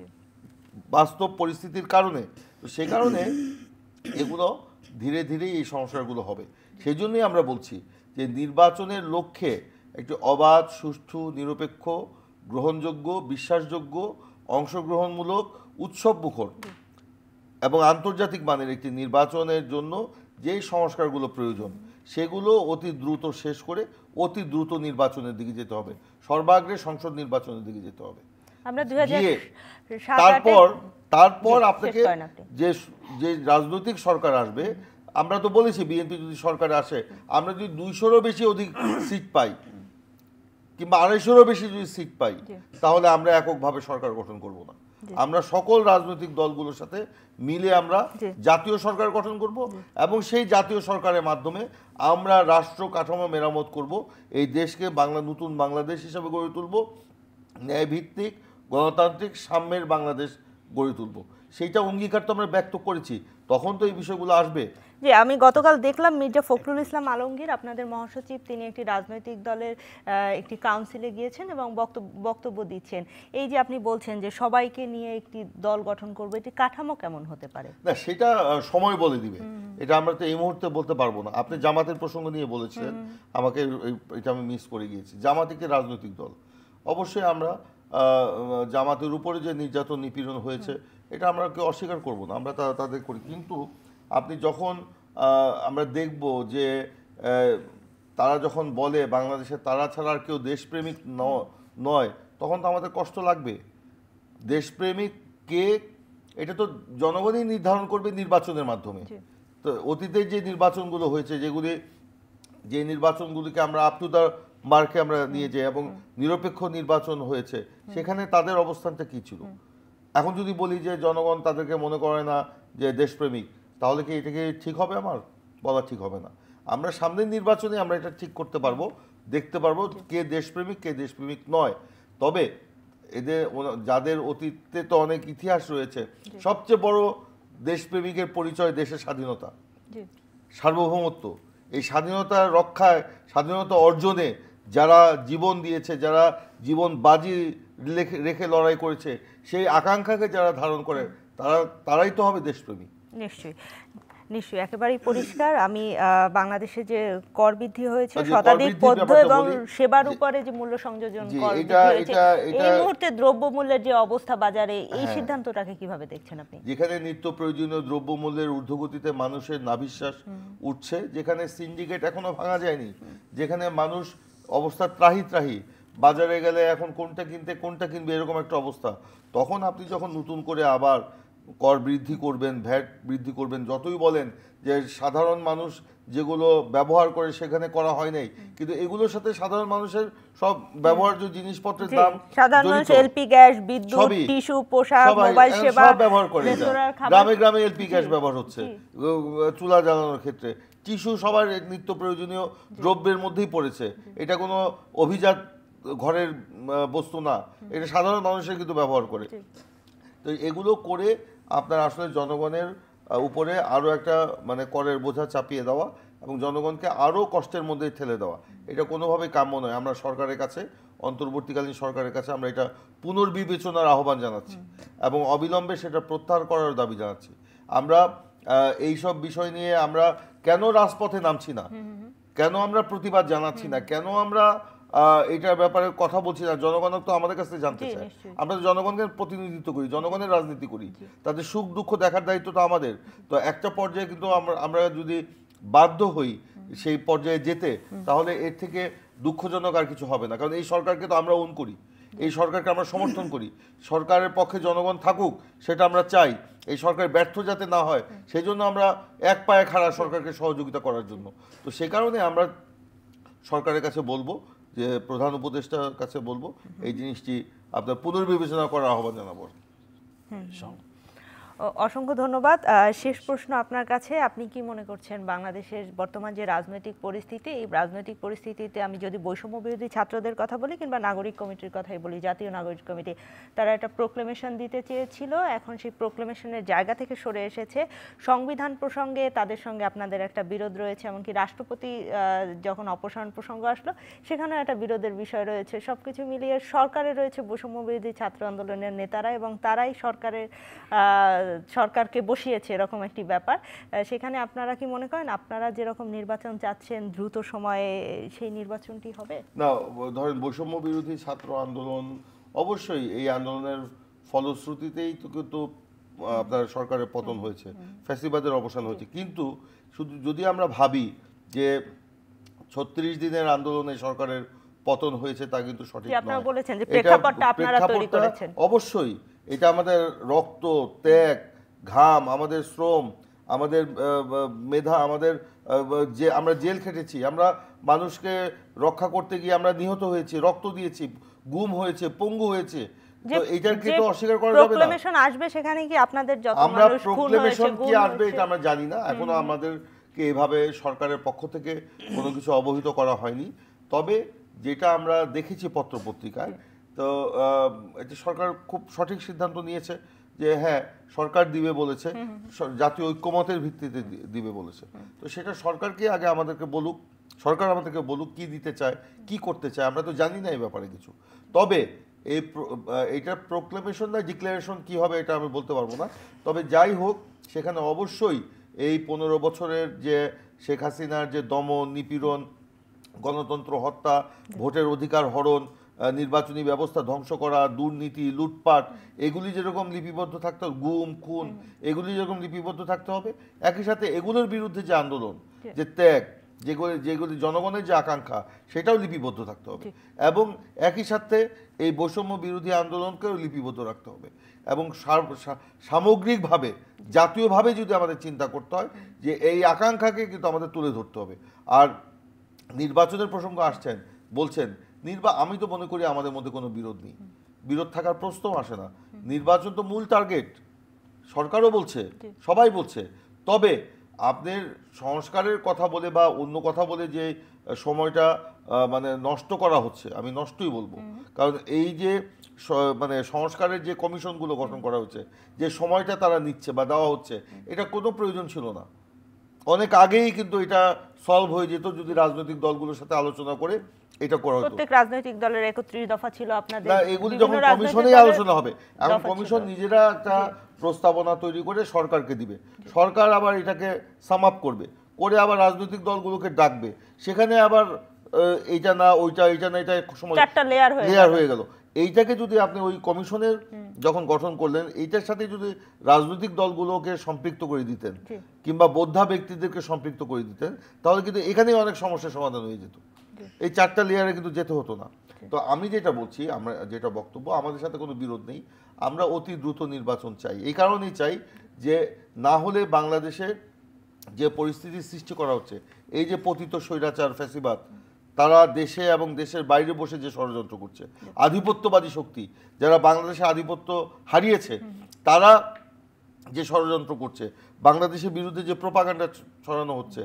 বাস্তব পরিস্থিতির কারণে। তো সেই কারণে এগুলো ধীরে ধীরে এই সংস্কারগুলো হবে। সেই জন্যই আমরা বলছি যে নির্বাচনের লক্ষ্যে একটি অবাধ, সুষ্ঠু, নিরপেক্ষ, গ্রহণযোগ্য, বিশ্বাসযোগ্য, অংশগ্রহণমূলক, উৎসবমুখর এবং আন্তর্জাতিক মানের একটি নির্বাচনের জন্য যেই সংস্কারগুলো প্রয়োজন, সেগুলো অতি দ্রুত শেষ করে অতি দ্রুত নির্বাচনের দিকে যেতে হবে, সর্বাগ্রে সংসদ নির্বাচনের দিকে যেতে হবে। তারপর আপনাকে যে রাজনৈতিক সরকার আসবে, আমরা তো বলেছি বিএনপি যদি সরকারে আসে, আমরা যদি 200-রও বেশি অধিক সিট পাই কিংবা 250-রও বেশি যদি সিট পাই, তাহলে আমরা এককভাবে সরকার গঠন করব না। আমরা সকল রাজনৈতিক দলগুলোর সাথে মিলে আমরা জাতীয় সরকার গঠন করব এবং সেই জাতীয় সরকারের মাধ্যমে আমরা রাষ্ট্র কাঠামো মেরামত করব, এই দেশকে নতুন বাংলাদেশ হিসেবে গড়ে তুলব, ন্যায়ভিত্তিক গণতান্ত্রিক সাম্যের বাংলাদেশ গড়ে তুলব। সেইটা অঙ্গীকার তো আমরা ব্যক্ত করেছি, তখন তো এই বিষয়গুলো আসবে। জি, আমি গতকাল দেখলাম মির্জা ফখরুল ইসলাম আলমগীর, আপনাদের মহাসচিব, তিনি একটি রাজনৈতিক দলের একটি কাউন্সিলে গিয়েছেন এবং বক্তব্য দিচ্ছেন। এই যে আপনি বলছেন যে সবাইকে নিয়ে একটি দল গঠন করবে, এটি কাঠামো কেমন হতে পারে? না, সেটা সময় বলে দিবে, এটা আমরা তো এই মুহূর্তে বলতে পারবো না। আপনি জামাতের প্রসঙ্গ নিয়ে বলেছেন, আমাকে এটা আমি মিস করে গিয়েছি। জামাত একটি রাজনৈতিক দল, অবশ্যই আমরা জামাতের উপরে যে নির্যাতন নিপীড়ন হয়েছে এটা আমরা কেউ অস্বীকার করব না, আমরা তাদের করি। কিন্তু আপনি যখন আমরা দেখব যে তারা যখন বলে বাংলাদেশে তারা ছাড়া আর কেউ দেশপ্রেমিক নয়, তখন তো আমাদের কষ্ট লাগবে। দেশপ্রেমিক কে এটা তো জনগণই নির্ধারণ করবে নির্বাচনের মাধ্যমে। তো অতীতে যে নির্বাচনগুলো হয়েছে, যে নির্বাচনগুলিকে আমরা আপ টু দ্য মার্কে আমরা নিয়ে যাই এবং নিরপেক্ষ নির্বাচন হয়েছে, সেখানে তাদের অবস্থানটা কি ছিল? এখন যদি বলি যে জনগণ তাদেরকে মনে করে না যে দেশপ্রেমিক, তাহলে কি এটাকে ঠিক হবে? আমার বলা ঠিক হবে না। আমরা সামনের নির্বাচনে আমরা এটা ঠিক করতে পারবো, দেখতে পারবো কে দেশপ্রেমিক কে দেশপ্রেমিক নয়। তবে যাদের অতীতে তো অনেক ইতিহাস রয়েছে, সবচেয়ে বড় দেশপ্রেমিকের পরিচয় দেশের স্বাধীনতা, সার্বভৌমত্ব। এই স্বাধীনতা রক্ষায়, স্বাধীনতা অর্জনে যারা জীবন দিয়েছে, যারা জীবন বাজি রেখে লড়াই করেছে, সেই আকাঙ্ক্ষাকে যারা ধারণ করে তারাই তো হবে দেশপ্রেমী। নিশ্চয়ই, একেবারেই পরিষ্কার। আমি বাংলাদেশে যে কর বৃদ্ধি হয়েছে, শতাধিক পদ্য এবং সেবার উপরে যে মূল্য সংযোজন কর বৃদ্ধি হয়েছে, এই মুহূর্তে দ্রব্যমূল্যের যে অবস্থা বাজারে, এই সিদ্ধান্তটাকে কিভাবে দেখছেন আপনি? যেখানে নিত্য প্রয়োজনীয় দ্রব্যমূল্যের ঊর্ধ্বগতিতে মানুষের নাভিশ্বাস উঠছে, যেখানে সিন্ডিকেট এখনো ভাঙা যায়নি, যেখানে মানুষ অবস্থা ত্রাহি, বাজারে গেলে এখন কোনটা কিনবে এরকম একটা অবস্থা, তখন আপনি যখন নতুন করে আবার কর বৃদ্ধি করবেন, ভ্যাট বৃদ্ধি করবেন, যতই বলেন যে সাধারণ মানুষ যেগুলো ব্যবহার করে সেখানে করা হয় নাই, কিন্তু এগুলোর সাথে সাধারণ মানুষের সব ব্যবহার্য জিনিসপত্রের দাম, সাধারণ মানুষ এলপি গ্যাস, বিদ্যুৎ, টিস্যু, পোশাক, মোবাইল সেবা সব ব্যবহার করে। গ্রামে এলপি গ্যাস ব্যবহার হচ্ছে চুলা জ্বালানোর ক্ষেত্রে, টিস্যু সবার নিত্য প্রয়োজনীয় দ্রব্যের মধ্যেই পড়েছে। এটা কোনো অভিজাত ঘরের বস্তু না, এটা সাধারণ মানুষের কিন্তু ব্যবহার করে। তো এগুলো করে আপনার আসলে জনগণের উপরে আরও একটা করের বোঝা চাপিয়ে দেওয়া এবং জনগণকে আরও কষ্টের মধ্যে ঠেলে দেওয়া, এটা কোনোভাবেই কাম্য নয়। আমরা সরকারের কাছে, অন্তর্বর্তীকালীন সরকারের কাছে আমরা এটা পুনর্বিবেচনার আহ্বান জানাচ্ছি এবং অবিলম্বে সেটা প্রত্যাহার করার দাবি জানাচ্ছি। আমরা এই সব বিষয় নিয়ে আমরা কেন রাজপথে নামছি না, কেন আমরা প্রতিবাদ জানাচ্ছি না, কেন আমরা এটার ব্যাপারে কথা বলছি না? জনগণ তো আমাদের কাছে জানতে চায়। আমরা জনগণকে প্রতিনিধিত্ব করি, জনগণের রাজনীতি করি, তাদের সুখ দুঃখ দেখার দায়িত্ব তো আমাদের। তো একটা পর্যায়ে কিন্তু আমরা যদি বাধ্য হই সেই পর্যায়ে যেতে, তাহলে এর থেকে দুঃখজনক আর কিছু হবে না। কারণ এই সরকারকে তো আমরা ওন করি, এই সরকারকে আমরা সমর্থন করি, সরকারের পক্ষে জনগণ থাকুক সেটা আমরা চাই। এই সরকার ব্যর্থ যাতে না হয় সেই জন্য আমরা এক পায়ে খাড়া সরকারকে সহযোগিতা করার জন্য। তো সে কারণে আমরা সরকারের কাছে বলবো, যে প্রধান উপদেষ্টার কাছে বলবো, এই জিনিসটি আপনার পুনর্বিবেচনা করার আহ্বান জানাবো। অসংখ্য ধন্যবাদ। শেষ প্রশ্ন আপনার কাছে, আপনি কি মনে করছেন বাংলাদেশের বর্তমান যে রাজনৈতিক পরিস্থিতি, এই রাজনৈতিক পরিস্থিতিতে আমি যদি বৈষম্য বিরোধী ছাত্রদের কথা বলি কিংবা নাগরিক কমিটির কথাই বলি, জাতীয় নাগরিক কমিটি, তারা একটা প্রোক্লেমেশন দিতে চেয়েছিল, এখন সেই প্রোক্লেমেশনের জায়গা থেকে সরে এসেছে। সংবিধান প্রসঙ্গে তাদের সঙ্গে আপনাদের একটা বিরোধ রয়েছে, এমনকি রাষ্ট্রপতি যখন অপসারণ প্রসঙ্গ আসলো সেখানেও একটা বিরোধের বিষয় রয়েছে। সবকিছু মিলিয়ে সরকারে রয়েছে বৈষম্য বিরোধী ছাত্র আন্দোলনের নেতারা এবং তারাই সরকারকে বসিয়েছে, এরকম একটি ব্যাপার। সেখানে আপনারা কি মনে করেন আপনারা যেরকম নির্বাচন চাচ্ছেন দ্রুত সময়ে সেই নির্বাচনটি হবে? না, ধরেন বৈষম্য বিরোধী ছাত্র আন্দোলন, অবশ্যই এই আন্দোলনের ফলশ্রুতিতেই তো কিন্তু আপনার সরকারের পতন হয়েছে, ফ্যাসিবাদের অবসান হয়েছে। কিন্তু শুধু যদি আমরা ভাবি যে 36 দিনের আন্দোলনে সরকারের পতন হয়েছে, তা কিন্তু সঠিক নয়। আপনারা বলেছেন যে প্রেক্ষাপটটা আপনারা তৈরি করেছেন। অবশ্যই এটা আমাদের রক্ত, ত্যাগ, ঘাম, আমাদের শ্রম, আমাদের মেধা, আমাদের যে আমরা জেল খেটেছি, আমরা মানুষকে রক্ষা করতে গিয়ে আমরা নিহত হয়েছি, রক্ত দিয়েছি, গুম হয়েছে, পঙ্গু হয়েছে। তো এইটাকে তো অস্বীকার করা যাবে না। প্রোক্লেমেশন আসবে সেখানে কি আপনাদের যত আমরা মানুষ খুন হয়েছে, প্রোক্লেমেশন কি গুম আসবে হয়েছে? এটা আমরা জানি না, এখনো আমাদেরকে এভাবে সরকারের পক্ষ থেকে কোনো কিছু অবহিত করা হয়নি। তবে যেটা আমরা দেখেছি পত্রপত্রিকায়, তো এটা সরকার খুব সঠিক সিদ্ধান্ত নিয়েছে যে হ্যাঁ সরকার দিবে বলেছে, জাতীয় ঐক্যমতের ভিত্তিতে দিবে বলেছে। তো সেটা সরকারকে আগে আমাদেরকে বলুক, সরকার আমাদেরকে বলুক কি দিতে চায়, কি করতে চায়, আমরা তো জানি না এই ব্যাপারে কিছু। তবে এইটার প্রোক্লেমেশন না ডিক্লারেশন কি হবে এটা আমি বলতে পারবো না। তবে যাই হোক, সেখানে অবশ্যই এই 15 বছরের যে শেখ হাসিনার যে দমন, নিপীড়ন, গণতন্ত্র হত্যা, ভোটের অধিকার হরণ, নির্বাচনী ব্যবস্থা ধ্বংস করা, দুর্নীতি, লুটপাট, এগুলি যেরকম লিপিবদ্ধ থাকতে হবে, গুম খুন, এগুলি যেরকম লিপিবদ্ধ থাকতে হবে, একই সাথে এগুলোর বিরুদ্ধে যে আন্দোলন, যে ত্যাগ, যেগুলি জনগণের যে আকাঙ্ক্ষা, সেটাও লিপিবদ্ধ থাকতে হবে। এবং একই সাথে এই বৈষম্য বিরোধী আন্দোলনকেও লিপিবদ্ধ রাখতে হবে। এবং সামগ্রিকভাবে জাতীয়ভাবে যদি আমাদের চিন্তা করতে হয় যে এই আকাঙ্ক্ষাকে কিন্তু আমাদের তুলে ধরতে হবে। আর নির্বাচনের প্রসঙ্গ আসছেন, বলছেন আমি তো মনে করি আমাদের মধ্যে কোনো বিরোধ নেই, বিরোধ থাকার প্রশ্নও আসে না। নির্বাচন তো মূল টার্গেট, সরকারও বলছে, সবাই বলছে। তবে আপনার সংস্কারের কথা বলে বা অন্য কথা বলে যে সময়টা মানে নষ্ট করা হচ্ছে, আমি নষ্টই বলবো। কারণ এই যে মানে সংস্কারের যে কমিশনগুলো গঠন করা হচ্ছে, যে সময়টা তারা নিচ্ছে বা দেওয়া হচ্ছে, এটা কোনো প্রয়োজন ছিল না। অনেক আগেই কিন্তু এটা সলভ হয়ে যেত যদি রাজনৈতিক দলগুলোর সাথে আলোচনা করে এটা করা হতো। প্রত্যেক রাজনৈতিক দলের 31 দফা ছিল আপনাদের, না, এগুলি যখন কমিশনেই আলোচনা হবে, এখন কমিশন নিজেরা একটা প্রস্তাবনা তৈরি করে সরকারকে দিবে, সরকার আবার এটাকে সাম আপ করবে, করে আবার রাজনৈতিক দলগুলোকে ডাকবে, সেখানে আবার এইটা না ওইটা, এইটা না এটা, সময় চারটা লেয়ার হয়ে গেল। এইটাকে যদি আপনি ওই কমিশনের যখন গঠন করলেন, এইটার সাথে যদি রাজনৈতিক দলগুলোকে সম্পৃক্ত করে দিতেন কিংবা বোদ্ধা ব্যক্তিদেরকে সম্পৃক্ত করে দিতেন, তাহলে কিন্তু এখানেই অনেক সমস্যার সমাধান হয়ে যেত। এই চারটা লেয়ারে কিন্তু যেতে হতো না। তো আমি যেটা বলছি, আমরা যেটা বক্তব্য, আমাদের সাথে কোনো বিরোধ নেই, আমরা অতি দ্রুত নির্বাচন চাই। এই কারণেই চাই যে না হলে বাংলাদেশে যে পরিস্থিতির সৃষ্টি করা হচ্ছে, এই যে পতিত স্বৈরাচার ফ্যাসিবাদ, তারা দেশে এবং দেশের বাইরে বসে যে ষড়যন্ত্র করছে, আধিপত্যবাদী শক্তি যারা বাংলাদেশে আধিপত্য হারিয়েছে, তারা যে ষড়যন্ত্র করছে, বাংলাদেশের বিরুদ্ধে যে প্রোপাগান্ডা ছড়ানো হচ্ছে,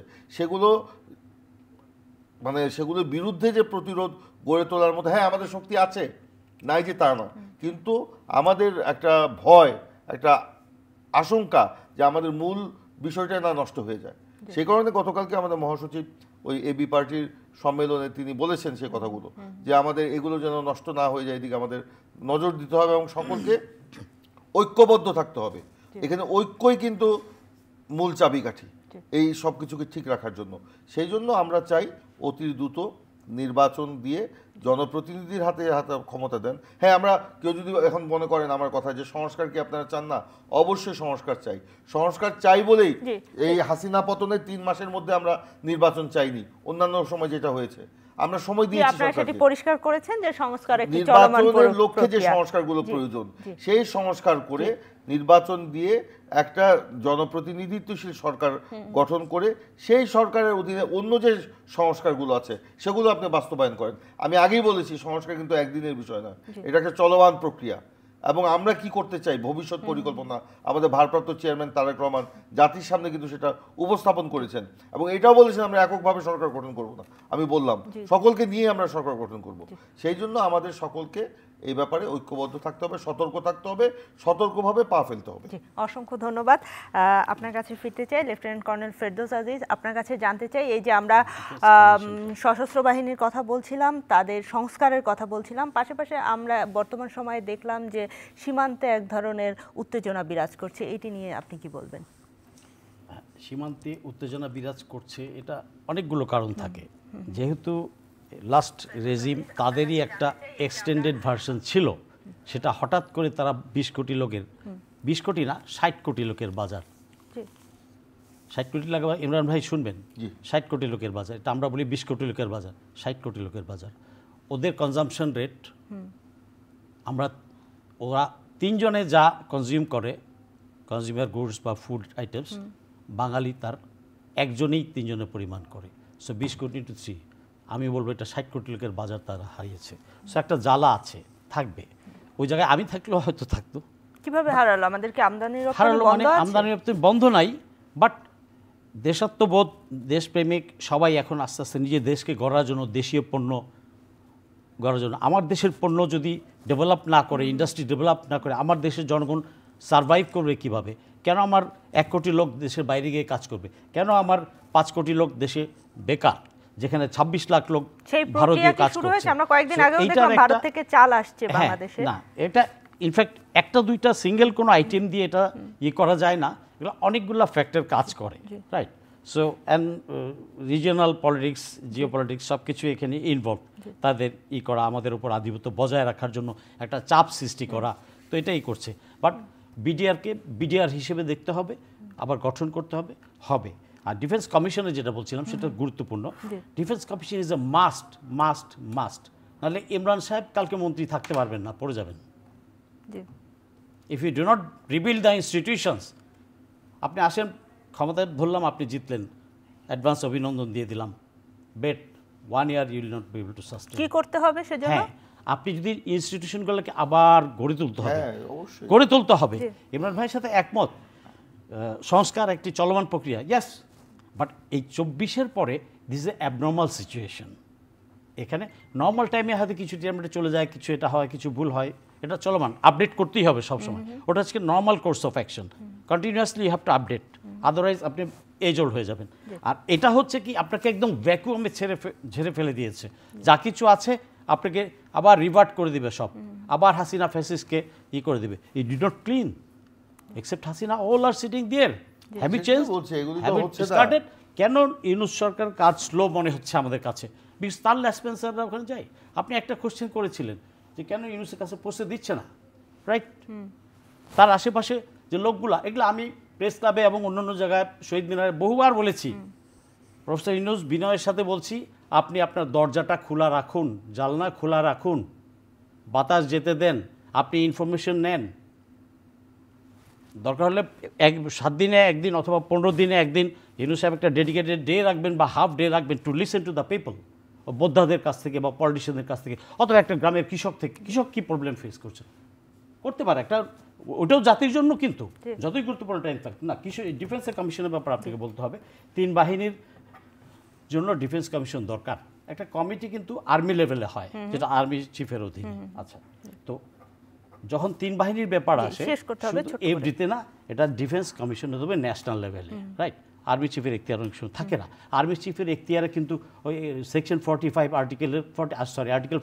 সেগুলোর বিরুদ্ধে যে প্রতিরোধ গড়ে তোলার মতো, হ্যাঁ আমাদের শক্তি আছে, নাই যে তা না, কিন্তু আমাদের একটা ভয়, একটা আশঙ্কা যে আমাদের মূল বিষয়টা না নষ্ট হয়ে যায়। সেই কারণে গতকালকে আমাদের মহাসচিব ওই এবি পার্টির সম্মেলনে তিনি বলেছেন সে কথাগুলো, যে আমাদের এগুলো যেন নষ্ট না হয়ে যায়, এদিকে আমাদের নজর দিতে হবে এবং সকলকে ঐক্যবদ্ধ থাকতে হবে। এখানে ঐক্যই কিন্তু মূল চাবিকাঠি এই সব কিছুকে ঠিক রাখার জন্য। সেই জন্য আমরা চাই অতি দ্রুত নির্বাচন দিয়ে জনপ্রতিনিধির হাতে হাতে ক্ষমতা দেন। হ্যাঁ, আমরা কেউ যদি এখন মনে করেন আমার কথা যে সংস্কার কি আপনারা চান না, অবশ্যই সংস্কার চাই। সংস্কার চাই বলেই এই হাসিনা পতনের 3 মাসের মধ্যে আমরা নির্বাচন চাইনি, অন্যান্য সময় যেটা হয়েছে আমরা সময় দিয়েছি। আপনারা সেটি পরিষ্কার করেছেন যে সংস্কার একটি চলমান নির্বাচনের লক্ষ্যে যে সংস্কারগুলো প্রয়োজন, সেই সংস্কার করে নির্বাচন দিয়ে একটা জনপ্রতিনিধিত্বশীল সরকার গঠন করে সেই সরকারের অধীনে অন্য যে সংস্কারগুলো আছে সেগুলো আপনি বাস্তবায়ন করেন। আমি আগেই বলেছি সংস্কার কিন্তু একদিনের বিষয় না, এটা একটা চলমান প্রক্রিয়া। এবং আমরা কি করতে চাই, ভবিষ্যৎ পরিকল্পনা আমাদের ভারপ্রাপ্ত চেয়ারম্যান তারেক রহমান জাতির সামনে কিন্তু সেটা উপস্থাপন করেছেন এবং এটাও বলেছেন আমরা এককভাবে সরকার গঠন করব না। আমি বললাম সকলকে নিয়ে আমরা সরকার গঠন করব। সেই জন্য আমাদের সকলকে এই ব্যাপারে ঐক্যবদ্ধ থাকতে হবে, সতর্ক থাকতে হবে, সতর্কভাবে পা ফেলতে হবে। অসংখ্য ধন্যবাদ। আপনার কাছে ফিরতে চাই লেফটেন্যান্ট কর্নেল ফেরদৌস আজিজ, আপনার কাছে জানতে চাই, এই যে আমরা সশস্ত্র বাহিনীর কথা বলছিলাম, তাদের সংস্কারের কথা বলছিলাম, পাশাপাশি আমরা বর্তমান সময়ে দেখলাম যে সীমান্তে এক ধরনের উত্তেজনা বিরাজ করছে, এটি নিয়ে আপনি কি বলবেন? সীমান্তে উত্তেজনা বিরাজ করছে, এটা অনেকগুলো কারণ থাকে। যেহেতু লাস্ট রেজিম তাদেরই একটা এক্সটেন্ডেড ভার্সন ছিল, সেটা হঠাৎ করে তারা 20 কোটি লোকের, 20 কোটি না 60 কোটি লোকের বাজার, 60 কোটি লাগা ইমরান ভাই শুনবেন, 60 কোটি লোকের বাজার, এটা আমরা বলি 20 কোটি লোকের বাজার, 60 কোটি লোকের বাজার। ওদের কনজাম্পশন রেট, ওরা 3 জনে যা কনজিউম করে, কনজিউমার গুডস বা ফুড আইটেমস, বাঙালি তার একজনেই 3 জনের পরিমাণ করে। সো 20 কোটি টু 3, আমি বলবো এটা 60 কোটি লোকের বাজার তারা হারিয়েছে। সো একটা জ্বালা আছে, থাকবে। ওই জায়গায় আমি থাকলেও হয়তো থাকতো। কিভাবে হারালো? আমাদেরকে আমদানি রপ্তানি হারালো বন্ধ মানে আছে? আমদানি রপ্তানি বন্ধ নাই, বাট দেশাত্মবোধ, দেশপ্রেমিক সবাই এখন আস্তে আস্তে নিজের দেশকে গড়ার জন্য, দেশীয় পণ্য গড়ার জন্য, আমার দেশের পণ্য যদি ডেভেলপ না করে, ইন্ডাস্ট্রি ডেভেলপ না করে, আমার দেশের জনগণ সারভাইভ করবে কিভাবে? কেন আমার 1 কোটি লোক দেশের বাইরে গিয়ে কাজ করবে? কেন আমার 5 কোটি লোক দেশে বেকার, যেখানে 26 লাখ লোক সেই ভারতীয় প্রক্রিয়া কাজ কি শুরু করছে? হয়েছে? আমরা কয়েকদিন So আগেও এইটার দেখলাম ভারত একটা- থেকে চাল আসছে হ্যাঁ, বাংলাদেশে। না, এটা ইনফ্যাক্ট একটা দুইটা সিঙ্গেল কোনো আইটেম দিয়ে এটা করা যায় না, এগুলো অনেকগুলো ফ্যাক্টর কাজ করে, right? So and regional politics, Jio politics সব কিছু এখানে ইনভলভ। তাদের করা, আমাদের উপর আধিপত্য বজায় রাখার জন্য একটা চাপ সৃষ্টি করা, তো এটাই করছে। বাট বিডিআরকে বিডিআর হিসেবে দেখতে হবে, আবার গঠন করতে হবে, হবে। আর ডিফেন্স কমিশনে যেটা বলছিলাম সেটা গুরুত্বপূর্ণ। Defence commission is a must must must, নাহলে ইমরান সাহেব কালকে মন্ত্রী থাকতে পারবেন না, পড়ে যাবেন। If you do not rebuild the institutions, আপনি আসেন ক্ষমতায়, ধরলাম আপনি জিতলেন, অ্যাডভান্স অভিনন্দন দিয়ে দিলাম, bet 1 year you will not be able to sustain. কি করতে হবে সেজন্য? হ্যাঁ, আপনি যদি ইনস্টিটিউশনগুলোকে আবার গড়ে তুলতে হবে, হ্যাঁ, অবশ্যই গড়ে তুলতে হবে। ইমরান ভাইয়ের সাথে একমত, সংস্কার একটি চলমান প্রক্রিয়া, ইয়েস, বাট এই 24-এর পরে this is a abnormal situation. এখানে নর্মাল টাইমে হয়তো কিছু টাইমে চলে যায়, কিছু এটা হয়, কিছু ভুল হয়, এটা চলমান, আপডেট করতেই হবে সবসময়। ওটা হচ্ছে normal course of action, continuously you have to update, otherwise আপনি এজ ওল্ড হয়ে যাবেন। আর এটা হচ্ছে কি, আপনাকে একদম ভ্যাকুয়ামে ঝেড়ে ফেলে দিয়েছে, যা কিছু আছে আপনাকে আবার রিভার্ট করে দিবে সব, আবার হাসিনা ফ্যাসিস্টকে করে দিবে। You did not clean, except Hasina, all are sitting there. Have you change? Have you started? কেন ইউনূস সরকার কাজ স্লো মনে হচ্ছে আমাদের কাছে? বিকজ তার লেসপেন্সাররা ওখানে যায়। আপনি একটা কোশ্চেন করেছিলেন যে কেন ইউনূসের কাছে পৌঁছে দিচ্ছে না, রাইট? তার আশেপাশে যে লোকগুলা, এগুলো আমি প্রেস ক্লাবে এবং অন্যান্য জায়গায়, শহীদ মিনারে বহুবার বলেছি। প্রফেসর ইউনূস, বিনয়ের সাথে বলছি, আপনি আপনার দরজাটা খোলা রাখুন, জানলা খোলা রাখুন, বাতাস যেতে দেন, আপনি ইনফরমেশন নেন। দরকার হলে 7 দিনে একদিন অথবা 15 দিনে একদিন ইউনূস সাহেব একটা ডেডিকেটেড ডে রাখবেন বা হাফ ডে রাখবেন to listen to the people, বোদ্ধাদের কাছ থেকে বা পলিটিশিয়ানদের কাছ থেকে, অথবা একটা গ্রামের কৃষক থেকে, কৃষক কী প্রবলেম ফেস করছে করতে পারে একটা, ওটাও জাতির জন্য, কিন্তু যতই গুরুত্বপূর্ণ টাইম থাক না, কৃষক ডিফেন্সের কমিশনের ব্যাপার আপনাকে বলতে হবে। 3 বাহিনীর জন্য ডিফেন্স কমিশন দরকার। একটা কমিটি কিন্তু আর্মি লেভেলে হয়, যেটা আর্মি চিফের অধীনে। আচ্ছা, তো যখন 3 বাহিনীর ব্যাপার আসে, এফডিতে না, এটা ডিফেন্স কমিশন হবে ন্যাশনাল লেভেলে, রাইট? আর্মি চিফের এখতিয়ার অনেক সময় থাকে না। আর্মি চিফের এখতিয়ারে কিন্তু ওই সেকশন 45 আর্টিকেল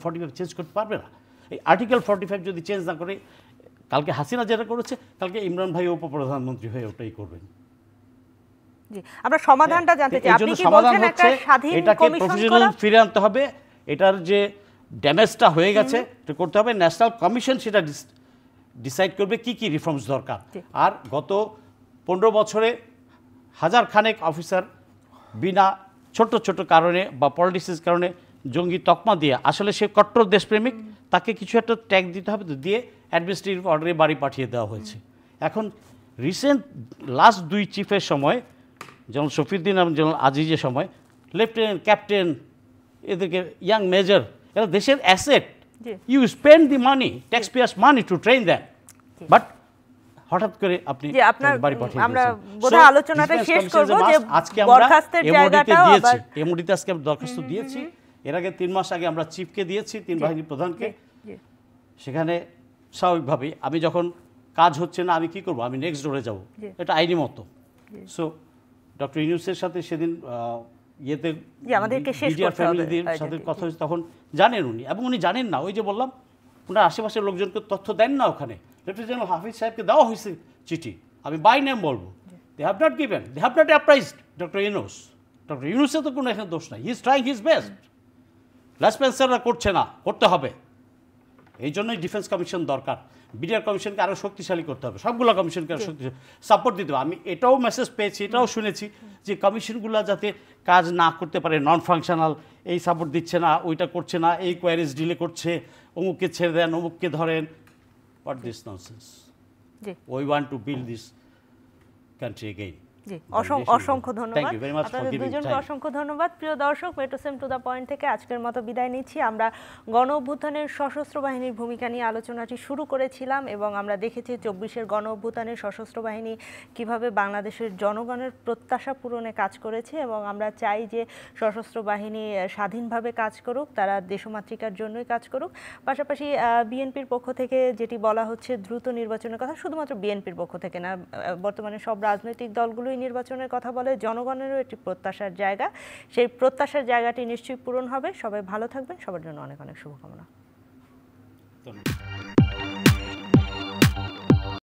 45 চেঞ্জ করতে পারবে না। এই আর্টিকেল 45 যদি চেঞ্জ না করে, কালকে হাসিনা যেটা করেছে, কালকে ইমরান ভাই উপপ্রধানমন্ত্রী হয়ে ওটাই করবেন। জি, আমরা সমাধানটা জানতে চাই। আপনি কি বলছেন একটা স্বাধীন কমিশন করা, ফিরে আনতে হবে, এটার যে ড্যামেজটা হয়ে গেছে এটা করতে হবে। ন্যাশনাল কমিশন সেটা ডিসাইড করবে কি কি রিফর্মস দরকার। আর গত 15 বছরে হাজার খানেক অফিসার বিনা ছোট ছোট কারণে বা পলিটিক্সের কারণে জঙ্গি তকমা দিয়ে, আসলে সে কট্টর দেশপ্রেমিক, তাকে কিছু একটা ট্যাগ দিতে হবে, তো দিয়ে অ্যাডমিনিস্ট্রেটিভ অর্ডারে বাড়ি পাঠিয়ে দেওয়া হয়েছে। এখন রিসেন্ট লাস্ট 2 চিফের সময়, যেমন শফিউদ্দিন এবং যেমন আজিজের সময়, লেফটেন্যান্ট, ক্যাপ্টেন, এদেরকে ইয়াং মেজর, এরা দেশের asset. You spend the money, tax payers money to train them, but হঠাৎ করে আপনি বাড়ি পাঠিয়ে দিয়েছেন। আমরা বোধহয় আলোচনাটা শেষ করব যে আজকে আমরা বরখাস্তের জায়গাটাও আবার এমওডিতে আজকে দরখাস্ত দিয়েছি। এর আগে 3 মাস আগে আমরা চিফকে দিয়েছি, 3 বাহিনীর প্রধানকে। সেখানে স্বাভাবিকভাবেই আমি যখন কাজ হচ্ছে না, আমি কি করব? আমি নেক্সট ডোরে যাব, এটা আইনি মতো। সো ডক্টর ইউনূসের সাথে সেদিন ইয়েতে মিডিয়ার ফ্যামিলিদের সাথে কথা হয়েছে, তখন জানেন উনি, এবং উনি জানেন না, ওই যে বললাম, ওনার আশেপাশের লোকজনকে তথ্য দেন না। ওখানে লেফটেন্যান্ট জেনারেল হাফিজ সাহেবকে দেওয়া হয়েছে চিঠি, আমি বাই নেম বলবো, they have not given, they have not appraised doctor Yunus. Doctor ইউনূসের তো কোনো এখানে দোষ নাই, he is trying his best. লেসপেন্সাররা করছে না, করতে হবে। এই জন্যই ডিফেন্স কমিশন দরকার। বিডিআর কমিশনকে আরও শক্তিশালী করতে হবে, সবগুলো কমিশনকে আরও শক্তিশালী সাপোর্ট দিতে হবে। আমি এটাও মেসেজ পেয়েছি, এটাও শুনেছি যে কমিশনগুলো যাতে কাজ না করতে পারে, নন ফাংশনাল, এই সাপোর্ট দিচ্ছে না, ওইটা করছে না, এই কোয়ারিজ ডিলে করছে, অমুককে ছেড়ে দেন, অমুককে ধরেন। What this nonsense? We want to build this country again. G, validation অসংখ্য Thank ধন্যবাদ you very much for আপনাদের giving দুজনকে time. অসংখ্য ধন্যবাদ। প্রিয় দর্শক, মেট্রোসেম টু দ্য পয়েন্ট থেকে আজকের মতো বিদায় নিচ্ছি। আমরা গণ অভ্যুত্থানের সশস্ত্র বাহিনীর ভূমিকা নিয়ে আলোচনাটি শুরু করেছিলাম এবং আমরা দেখেছি ২৪-এর গণ অভ্যুত্থানের সশস্ত্র বাহিনী কিভাবে বাংলাদেশের জনগণের প্রত্যাশা পূরণে কাজ করেছে এবং আমরা চাই যে সশস্ত্র বাহিনী স্বাধীনভাবে কাজ করুক, তারা দেশমাতৃকার জন্যই কাজ করুক। পাশাপাশি বিএনপির পক্ষ থেকে যেটি বলা হচ্ছে দ্রুত নির্বাচনের কথা, শুধুমাত্র বিএনপির পক্ষ থেকে না, বর্তমানে সব রাজনৈতিক দলগুলোই নির্বাচনের কথা বলে। জনগণেরও একটি প্রত্যাশার জায়গা, সেই প্রত্যাশার জায়গাটি নিশ্চয়ই পূরণ হবে। সবাই ভালো থাকবেন, সবার জন্য অনেক অনেক শুভকামনা। ধন্যবাদ।